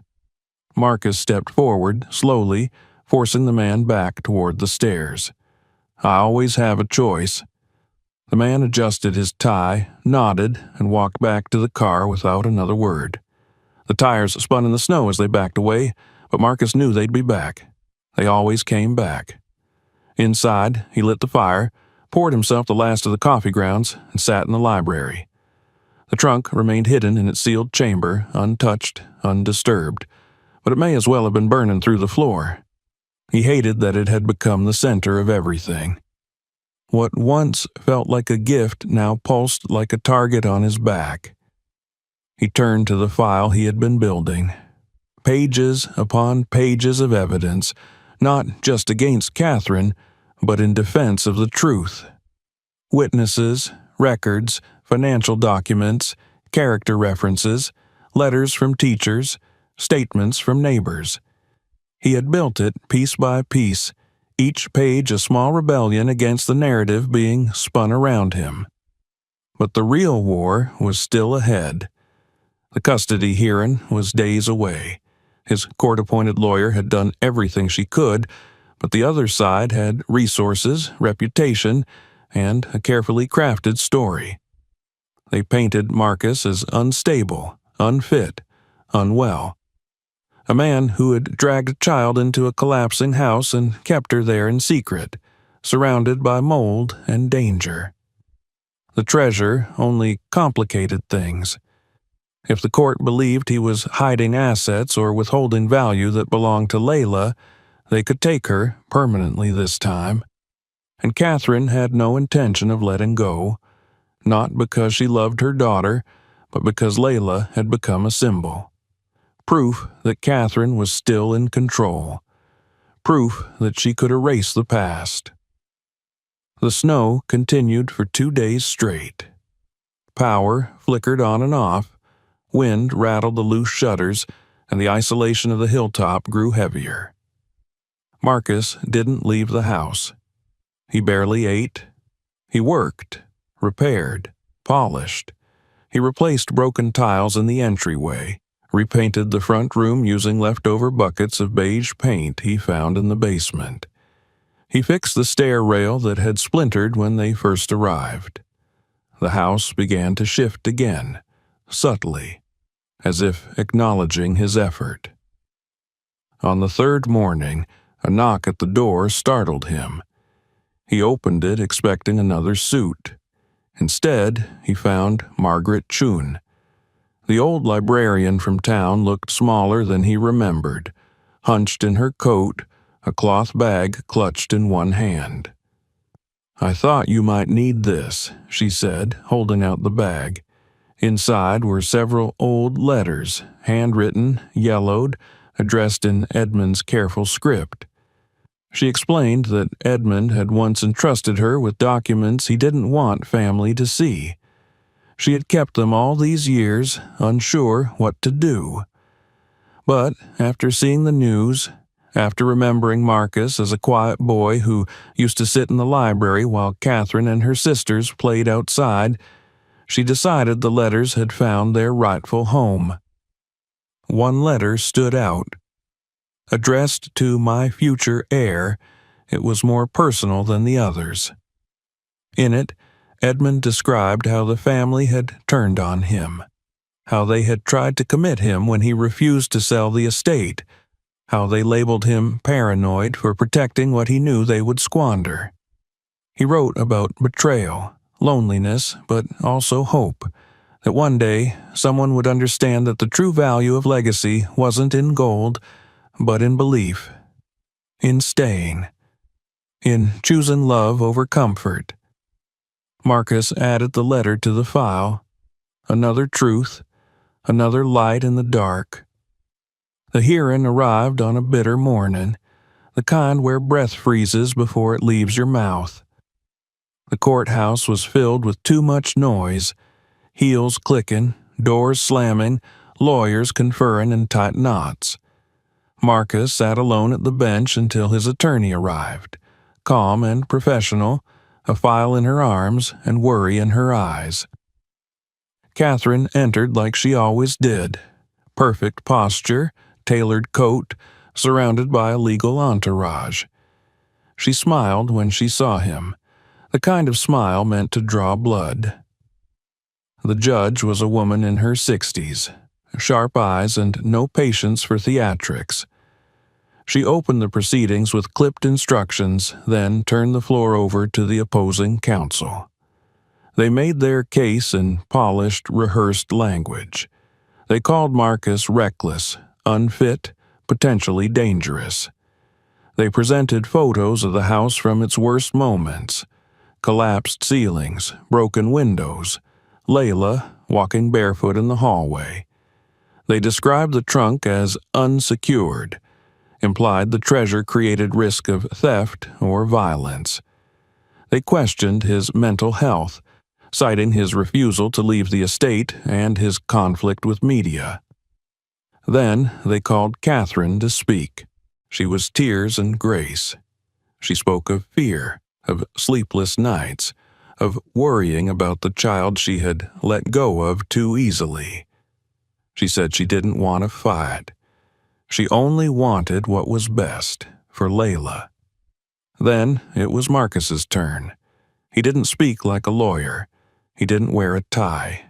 Marcus stepped forward, slowly, forcing the man back toward the stairs. "I always have a choice." The man adjusted his tie, nodded, and walked back to the car without another word. The tires spun in the snow as they backed away, but Marcus knew they'd be back. They always came back. Inside, he lit the fire, poured himself the last of the coffee grounds and sat in the library. The trunk remained hidden in its sealed chamber, untouched, undisturbed, but it may as well have been burning through the floor. He hated that it had become the center of everything. What once felt like a gift now pulsed like a target on his back. He turned to the file he had been building. Pages upon pages of evidence, not just against Catherine, but in defense of the truth. Witnesses, records, financial documents, character references, letters from teachers, statements from neighbors. He had built it piece by piece, each page a small rebellion against the narrative being spun around him. But the real war was still ahead. The custody hearing was days away. His court-appointed lawyer had done everything she could, but the other side had resources, reputation, and a carefully crafted story. They painted Marcus as unstable, unfit, unwell. A man who had dragged a child into a collapsing house and kept her there in secret, surrounded by mold and danger. The treasure only complicated things. If the court believed he was hiding assets or withholding value that belonged to Layla, they could take her permanently this time. And Catherine had no intention of letting go, not because she loved her daughter, but because Layla had become a symbol. Proof that Catherine was still in control. Proof that she could erase the past. The snow continued for 2 days straight. Power flickered on and off, wind rattled the loose shutters, and the isolation of the hilltop grew heavier. Marcus didn't leave the house. He barely ate. He worked, repaired, polished. He replaced broken tiles in the entryway, repainted the front room using leftover buckets of beige paint he found in the basement. He fixed the stair rail that had splintered when they first arrived. The house began to shift again, subtly, as if acknowledging his effort. On the third morning, a knock at the door startled him. He opened it expecting another suit. Instead, he found Margaret Chun. The old librarian from town looked smaller than he remembered, hunched in her coat, a cloth bag clutched in one hand. "I thought you might need this," she said, holding out the bag. Inside were several old letters, handwritten, yellowed, addressed in Edmund's careful script. She explained that Edmund had once entrusted her with documents he didn't want family to see. She had kept them all these years, unsure what to do. But after seeing the news, after remembering Marcus as a quiet boy who used to sit in the library while Catherine and her sisters played outside, she decided the letters had found their rightful home. One letter stood out. Addressed to my future heir, it was more personal than the others. In it, Edmund described how the family had turned on him, how they had tried to commit him when he refused to sell the estate, how they labeled him paranoid for protecting what he knew they would squander. He wrote about betrayal, loneliness, but also hope, that one day someone would understand that the true value of legacy wasn't in gold, but in belief, in staying, in choosing love over comfort. Marcus added the letter to the file. Another truth, another light in the dark. The hearing arrived on a bitter morning, the kind where breath freezes before it leaves your mouth. The courthouse was filled with too much noise, heels clicking, doors slamming, lawyers conferring in tight knots. Marcus sat alone at the bench until his attorney arrived, calm and professional, a file in her arms and worry in her eyes. Catherine entered like she always did, perfect posture, tailored coat, surrounded by a legal entourage. She smiled when she saw him, the kind of smile meant to draw blood. The judge was a woman in her 60s, sharp eyes and no patience for theatrics. She opened the proceedings with clipped instructions, then turned the floor over to the opposing counsel. They made their case in polished, rehearsed language. They called Marcus reckless, unfit, potentially dangerous. They presented photos of the house from its worst moments: collapsed ceilings, broken windows, Layla walking barefoot in the hallway. They described the trunk as unsecured, implied the treasure created risk of theft or violence. They questioned his mental health, citing his refusal to leave the estate and his conflict with media. Then they called Catherine to speak. She was tears and grace. She spoke of fear, of sleepless nights, of worrying about the child she had let go of too easily. She said she didn't want to fight. She only wanted what was best for Layla. Then it was Marcus's turn. He didn't speak like a lawyer. He didn't wear a tie.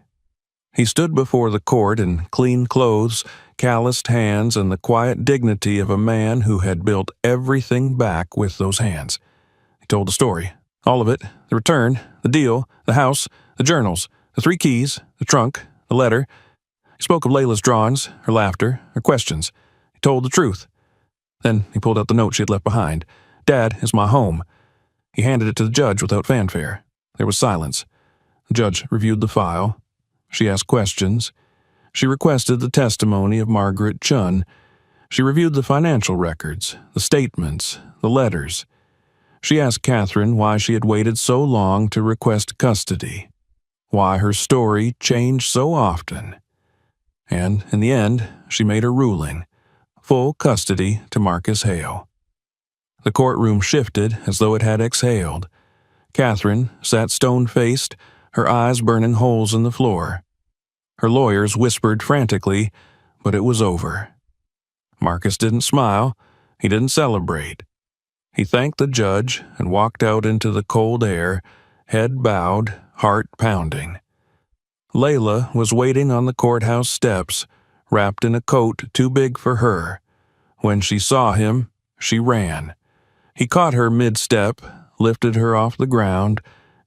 He stood before the court in clean clothes, calloused hands, and the quiet dignity of a man who had built everything back with those hands. He told the story, all of it: the return, the deal, the house, the journals, the 3 keys, the trunk, the letter. He spoke of Layla's drawings, her laughter, her questions. He told the truth. Then he pulled out the note she had left behind. "Dad is my home." He handed it to the judge without fanfare. There was silence. The judge reviewed the file. She asked questions. She requested the testimony of Margaret Chun. She reviewed the financial records, the statements, the letters. She asked Catherine why she had waited so long to request custody, why her story changed so often. And in the end, she made her ruling: full custody to Marcus Hale. The courtroom shifted as though it had exhaled. Catherine sat stone-faced, her eyes burning holes in the floor. Her lawyers whispered frantically, but it was over. Marcus didn't smile. He didn't celebrate. He thanked the judge and walked out into the cold air, head bowed, heart pounding. Layla was waiting on the courthouse steps, wrapped in a coat too big for her. When she saw him, she ran. He caught her mid-step, lifted her off the ground,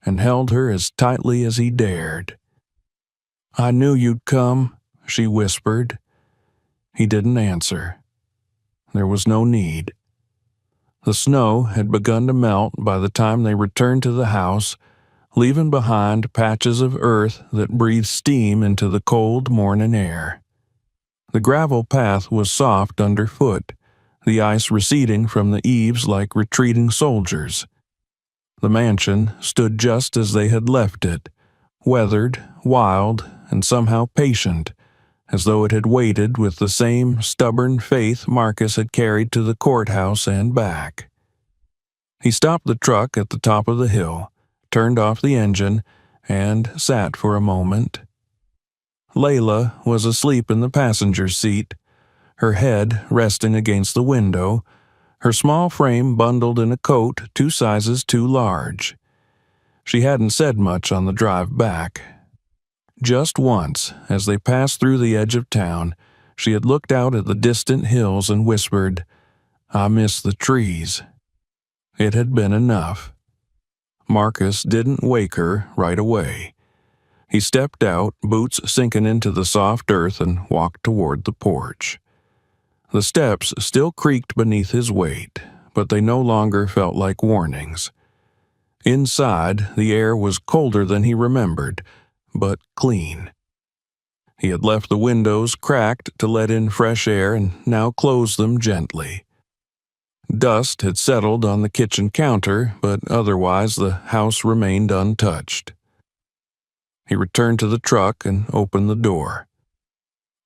and held her as tightly as he dared. "I knew you'd come," she whispered. He didn't answer. There was no need. The snow had begun to melt by the time they returned to the house, leaving behind patches of earth that breathed steam into the cold morning air. The gravel path was soft underfoot, the ice receding from the eaves like retreating soldiers. The mansion stood just as they had left it, weathered, wild, and somehow patient, as though it had waited with the same stubborn faith Marcus had carried to the courthouse and back. He stopped the truck at the top of the hill, turned off the engine, and sat for a moment. Layla was asleep in the passenger seat, her head resting against the window, her small frame bundled in a coat 2 sizes too large. She hadn't said much on the drive back. Just once, as they passed through the edge of town, she had looked out at the distant hills and whispered, "I miss the trees." It had been enough. Marcus didn't wake her right away. He stepped out, boots sinking into the soft earth, and walked toward the porch. The steps still creaked beneath his weight, but they no longer felt like warnings. Inside, the air was colder than he remembered, but clean. He had left the windows cracked to let in fresh air and now closed them gently. Dust had settled on the kitchen counter, but otherwise the house remained untouched. He returned to the truck and opened the door.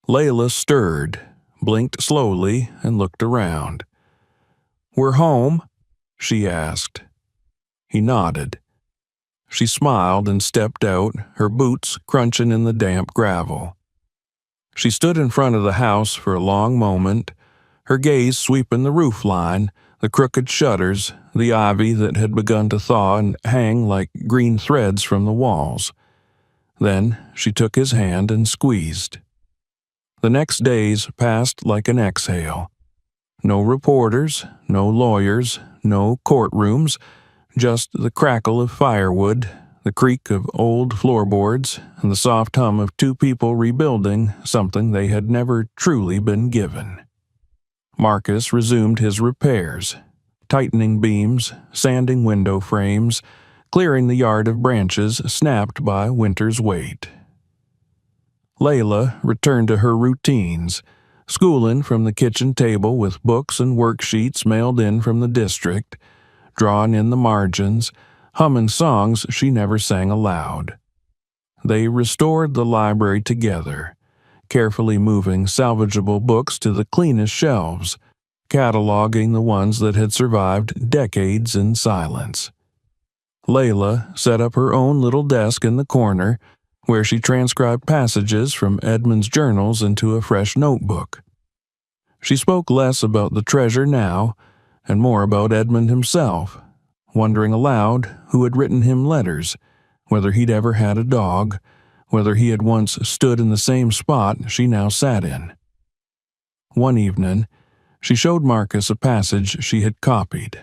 Layla stirred, blinked slowly, and looked around. "We're home?" she asked. He nodded. She smiled and stepped out, her boots crunching in the damp gravel. She stood in front of the house for a long moment, her gaze sweeping the roof line, the crooked shutters, the ivy that had begun to thaw and hang like green threads from the walls. Then she took his hand and squeezed. The next days passed like an exhale. No reporters, no lawyers, no courtrooms, just the crackle of firewood, the creak of old floorboards, and the soft hum of two people rebuilding something they had never truly been given. Marcus resumed his repairs, tightening beams, sanding window frames, clearing the yard of branches snapped by winter's weight. Layla returned to her routines, schooling from the kitchen table with books and worksheets mailed in from the district, drawing in the margins, humming songs she never sang aloud. They restored the library together, carefully moving salvageable books to the cleanest shelves, cataloging the ones that had survived decades in silence. Layla set up her own little desk in the corner, where she transcribed passages from Edmund's journals into a fresh notebook. She spoke less about the treasure now, and more about Edmund himself, wondering aloud who had written him letters, whether he'd ever had a dog, whether he had once stood in the same spot she now sat in. One evening, she showed Marcus a passage she had copied.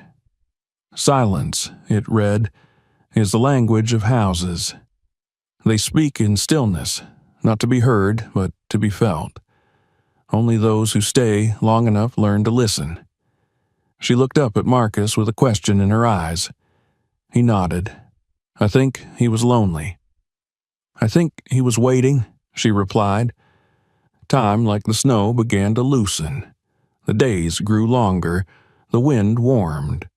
"Silence," it read, "is the language of houses. They speak in stillness, not to be heard, but to be felt. Only those who stay long enough learn to listen." She looked up at Marcus with a question in her eyes. He nodded. "I think he was lonely." "I think he was waiting," she replied. Time, like the snow, began to loosen. The days grew longer. The wind warmed.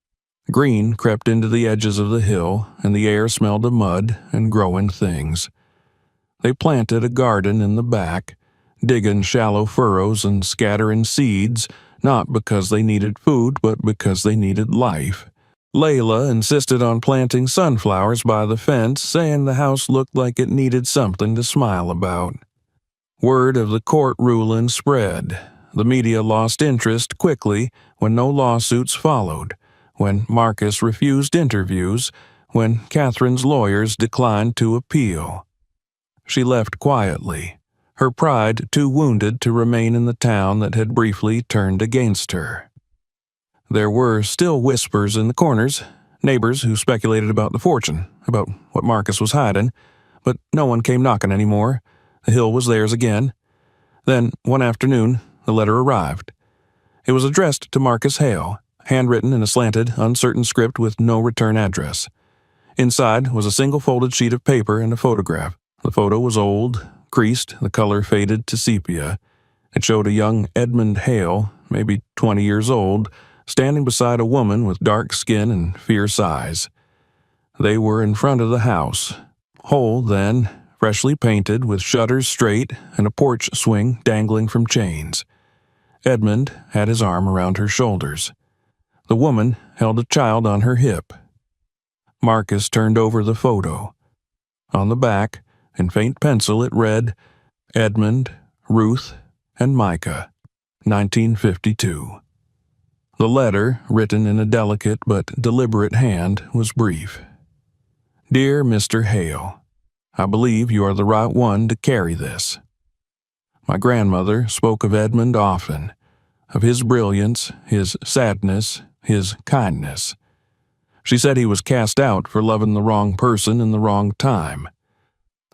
Green crept into the edges of the hill, and the air smelled of mud and growing things. They planted a garden in the back, digging shallow furrows and scattering seeds, not because they needed food, but because they needed life. Layla insisted on planting sunflowers by the fence, saying the house looked like it needed something to smile about. Word of the court ruling spread. The media lost interest quickly when no lawsuits followed, when Marcus refused interviews, when Catherine's lawyers declined to appeal. She left quietly, her pride too wounded to remain in the town that had briefly turned against her. There were still whispers in the corners, neighbors who speculated about the fortune, about what Marcus was hiding, but no one came knocking anymore. The hill was theirs again. Then, one afternoon, the letter arrived. It was addressed to Marcus Hale, handwritten in a slanted, uncertain script with no return address. Inside was a single folded sheet of paper and a photograph. The photo was old, creased, the color faded to sepia. It showed a young Edmund Hale, maybe 20 years old, standing beside a woman with dark skin and fierce eyes. They were in front of the house, whole then, freshly painted with shutters straight and a porch swing dangling from chains. Edmund had his arm around her shoulders. The woman held a child on her hip. Marcus turned over the photo. On the back, in faint pencil, it read, "Edmund, Ruth, and Micah, 1952. The letter, written in a delicate but deliberate hand, was brief. "Dear Mr. Hale, I believe you are the right one to carry this. My grandmother spoke of Edmund often, of his brilliance, his sadness, his kindness. She said he was cast out for loving the wrong person in the wrong time,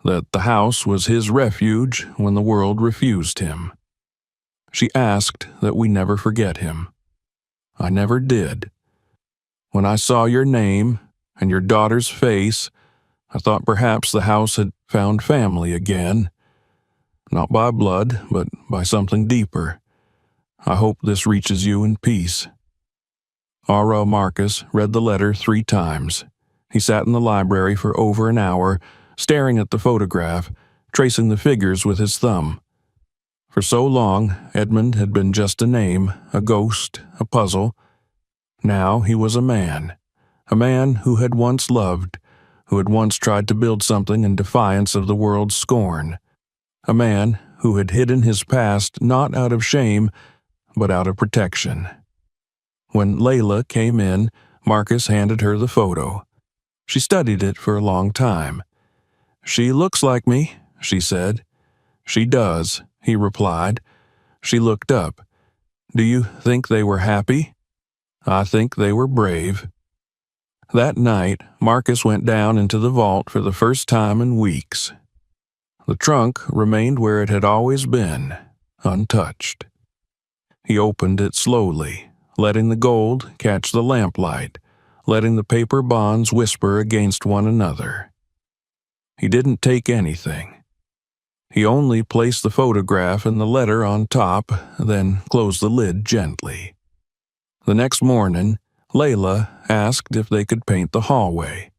that the house was his refuge when the world refused him. She asked that we never forget him. I never did. When I saw your name and your daughter's face, I thought perhaps the house had found family again. Not by blood, but by something deeper. I hope this reaches you in peace." R.L. Marcus read the letter 3 times. He sat in the library for over an hour, staring at the photograph, tracing the figures with his thumb. For so long, Edmund had been just a name, a ghost, a puzzle. Now he was a man who had once loved, who had once tried to build something in defiance of the world's scorn, a man who had hidden his past not out of shame, but out of protection. When Layla came in, Marcus handed her the photo. She studied it for a long time. "She looks like me," she said. "She does," he replied. She looked up. Do you think they were happy? I think they were brave. That night, Marcus went down into the vault for the first time in weeks. The trunk remained where it had always been, untouched. He opened it slowly, letting the gold catch the lamplight, letting the paper bonds whisper against one another. He didn't take anything. He only placed the photograph and the letter on top, then closed the lid gently. The next morning, Layla asked if they could paint the hallway.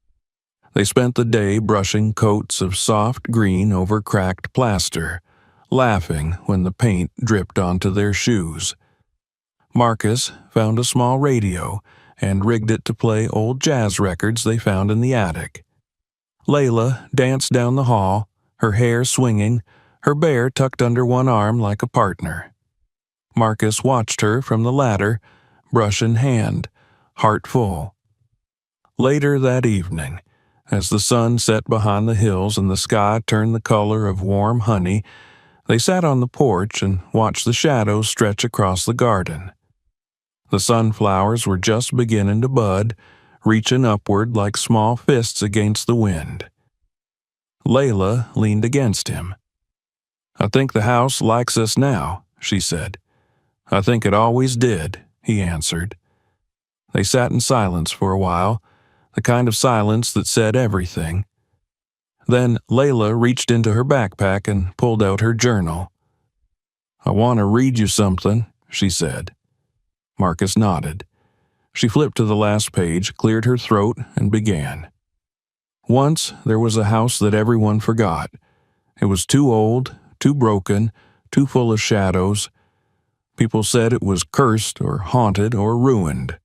They spent the day brushing coats of soft green over cracked plaster, laughing when the paint dripped onto their shoes. Marcus found a small radio and rigged it to play old jazz records they found in the attic. Layla danced down the hall, her hair swinging, her bear tucked under one arm like a partner. Marcus watched her from the ladder, brush in hand, heart full. Later that evening, as the sun set behind the hills and the sky turned the color of warm honey, they sat on the porch and watched the shadows stretch across the garden. The sunflowers were just beginning to bud, reaching upward like small fists against the wind. Layla leaned against him. "I think the house likes us now," she said. "I think it always did," he answered. They sat in silence for a while, the kind of silence that said everything. Then Layla reached into her backpack and pulled out her journal. "I want to read you something," she said. Marcus nodded. She flipped to the last page, cleared her throat, and began. Once there was a house that everyone forgot. It was too old, too broken, too full of shadows. People said it was cursed or haunted or ruined.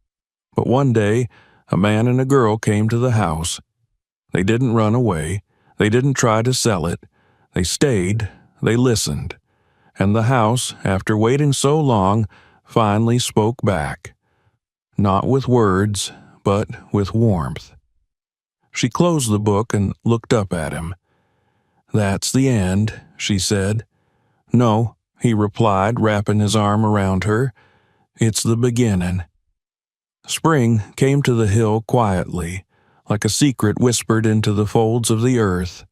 But one day, a man and a girl came to the house. They didn't run away. They didn't try to sell it. They stayed. They listened. And the house, after waiting so long, finally spoke back. Not with words, but with warmth. She closed the book and looked up at him. "That's the end," she said. "No," he replied, wrapping his arm around her. "It's the beginning." Spring came to the hill quietly, like a secret whispered into the folds of the earth.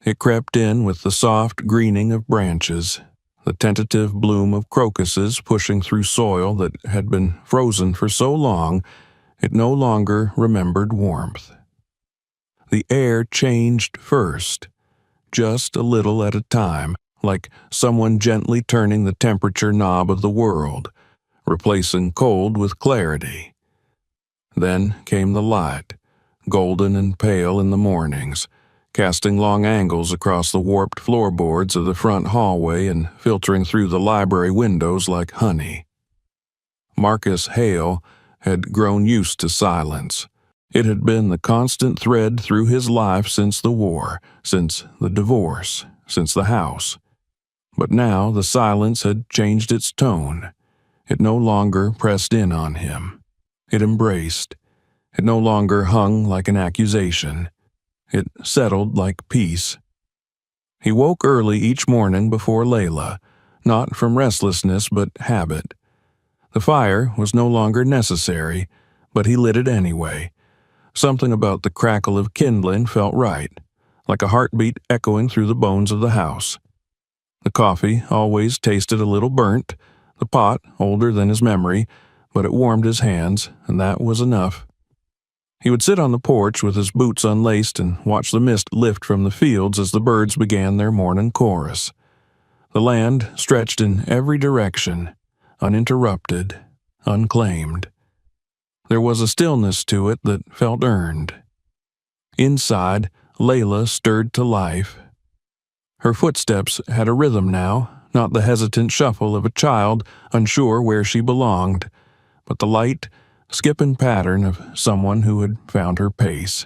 It crept in with the soft greening of branches, the tentative bloom of crocuses pushing through soil that had been frozen for so long it no longer remembered warmth. The air changed first, just a little at a time, like someone gently turning the temperature knob of the world, replacing cold with clarity. Then came the light, golden and pale in the mornings, casting long angles across the warped floorboards of the front hallway and filtering through the library windows like honey. Marcus Hale had grown used to silence. It had been the constant thread through his life since the war, since the divorce, since the house. But now the silence had changed its tone. It no longer pressed in on him. It embraced. It no longer hung like an accusation. It settled like peace. He woke early each morning before Layla, not from restlessness but habit. The fire was no longer necessary, but he lit it anyway. Something about the crackle of kindling felt right, like a heartbeat echoing through the bones of the house. The coffee always tasted a little burnt, the pot older than his memory, but it warmed his hands, and that was enough. He would sit on the porch with his boots unlaced and watch the mist lift from the fields as the birds began their morning chorus. The land stretched in every direction, uninterrupted, unclaimed. There was a stillness to it that felt earned. Inside, Layla stirred to life. Her footsteps had a rhythm now, not the hesitant shuffle of a child unsure where she belonged, but the light, skipping pattern of someone who had found her pace.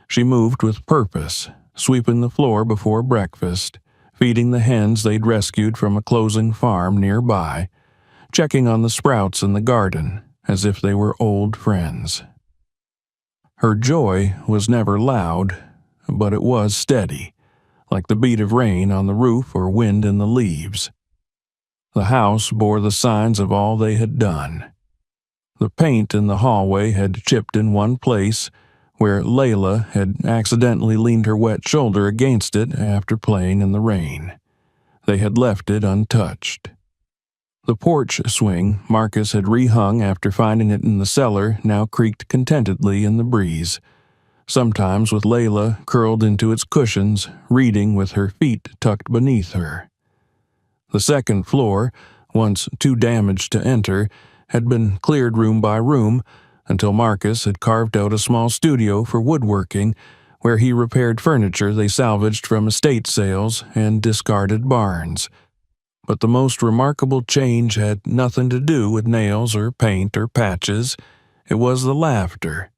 She moved with purpose, sweeping the floor before breakfast, feeding the hens they'd rescued from a closing farm nearby, checking on the sprouts in the garden as if they were old friends. Her joy was never loud, but it was steady, like the beat of rain on the roof or wind in the leaves. The house bore the signs of all they had done. The paint in the hallway had chipped in one place, where Layla had accidentally leaned her wet shoulder against it after playing in the rain. They had left it untouched. The porch swing Marcus had rehung after finding it in the cellar now creaked contentedly in the breeze, sometimes with Layla curled into its cushions, reading with her feet tucked beneath her. The second floor, once too damaged to enter, had been cleared room by room until Marcus had carved out a small studio for woodworking where he repaired furniture they salvaged from estate sales and discarded barns. But the most remarkable change had nothing to do with nails or paint or patches. It was the laughter.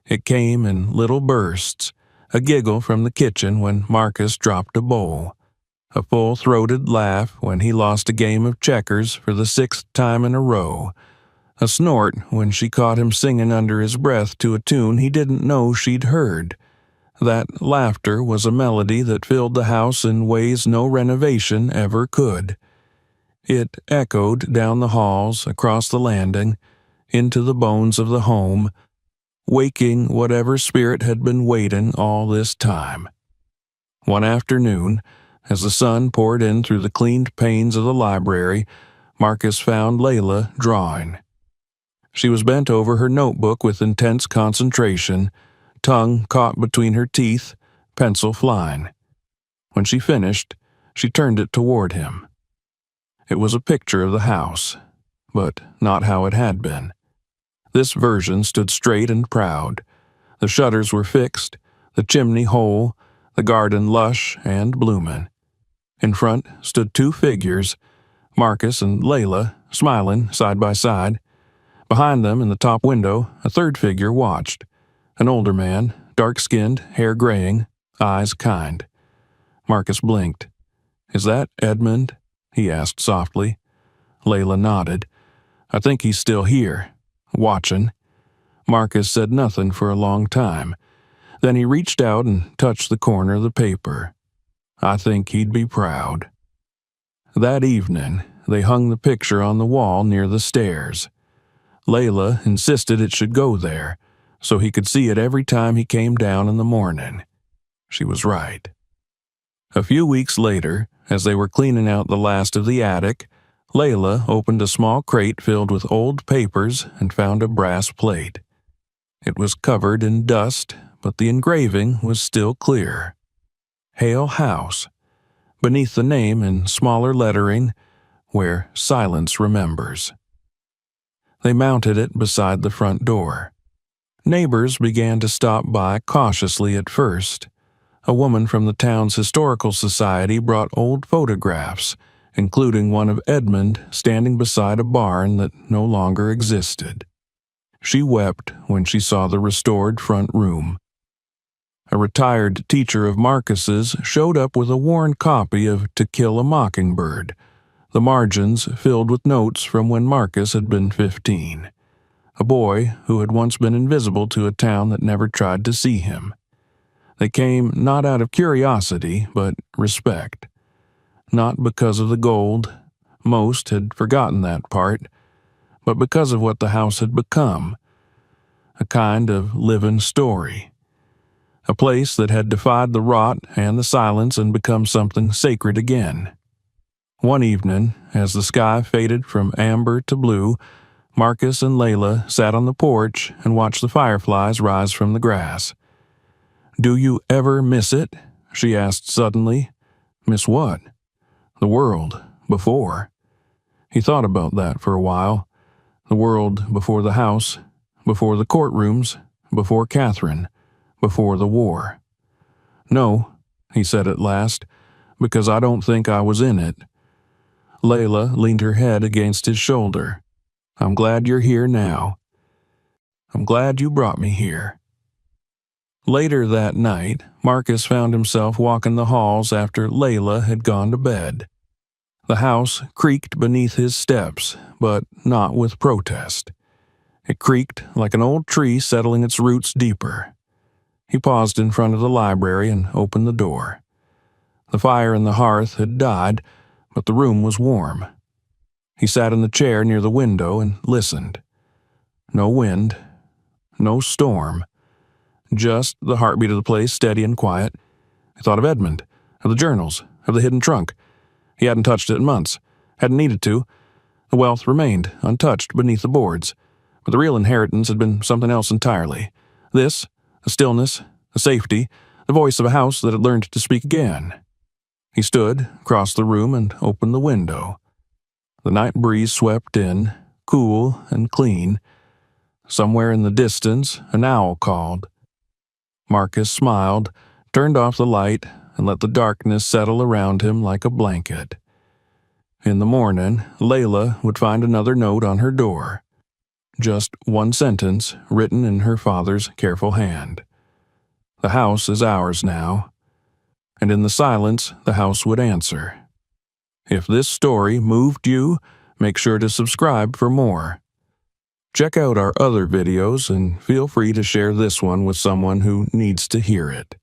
It came in little bursts, a giggle from the kitchen when Marcus dropped a bowl, a full-throated laugh when he lost a game of checkers for the 6th time in a row, a snort when she caught him singing under his breath to a tune he didn't know she'd heard. That laughter was a melody that filled the house in ways no renovation ever could. It echoed down the halls, across the landing, into the bones of the home, waking whatever spirit had been waiting all this time. One afternoon, as the sun poured in through the cleaned panes of the library, Marcus found Layla drawing. She was bent over her notebook with intense concentration, tongue caught between her teeth, pencil flying. When she finished, she turned it toward him. It was a picture of the house, but not how it had been. This version stood straight and proud. The shutters were fixed, the chimney whole, the garden lush and blooming. In front stood 2 figures, Marcus and Layla, smiling side by side. Behind them, in the top window, a third figure watched. An older man, dark-skinned, hair graying, eyes kind. Marcus blinked. "Is that Edmund?" he asked softly. Layla nodded. "I think he's still here, watching." Marcus said nothing for a long time. Then he reached out and touched the corner of the paper. "I think he'd be proud." That evening, they hung the picture on the wall near the stairs. Layla insisted it should go there, so he could see it every time he came down in the morning. She was right. A few weeks later, as they were cleaning out the last of the attic, Layla opened a small crate filled with old papers and found a brass plate. It was covered in dust, but the engraving was still clear. Hale House, beneath the name in smaller lettering, "Where Silence Remembers." They mounted it beside the front door. Neighbors began to stop by cautiously at first. A woman from the town's historical society brought old photographs, including one of Edmund standing beside a barn that no longer existed. She wept when she saw the restored front room. A retired teacher of Marcus's showed up with a worn copy of To Kill a Mockingbird, the margins filled with notes from when Marcus had been 15, a boy who had once been invisible to a town that never tried to see him. They came not out of curiosity, but respect. Not because of the gold, most had forgotten that part, but because of what the house had become, a kind of living story. A place that had defied the rot and the silence and become something sacred again. One evening, as the sky faded from amber to blue, Marcus and Layla sat on the porch and watched the fireflies rise from the grass. "Do you ever miss it?" she asked suddenly. "Miss what?" "The world, before." He thought about that for a while. The world before the house, before the courtrooms, before Catherine, before the war. "No," he said at last, "because I don't think I was in it." Layla leaned her head against his shoulder. "I'm glad you're here now. I'm glad you brought me here." Later that night, Marcus found himself walking the halls after Layla had gone to bed. The house creaked beneath his steps, but not with protest. It creaked like an old tree settling its roots deeper. He paused in front of the library and opened the door. The fire in the hearth had died, but the room was warm. He sat in the chair near the window and listened. No wind, no storm, just the heartbeat of the place, steady and quiet. He thought of Edmund, of the journals, of the hidden trunk. He hadn't touched it in months, hadn't needed to. The wealth remained untouched beneath the boards, but the real inheritance had been something else entirely. This, the stillness, the safety, the voice of a house that had learned to speak again. He stood, crossed the room, and opened the window. The night breeze swept in, cool and clean. Somewhere in the distance, an owl called. Marcus smiled, turned off the light, and let the darkness settle around him like a blanket. In the morning, Layla would find another note on her door. Just one sentence written in her father's careful hand. The house is ours now. And in the silence, the house would answer. If this story moved you, make sure to subscribe for more. Check out our other videos and feel free to share this one with someone who needs to hear it.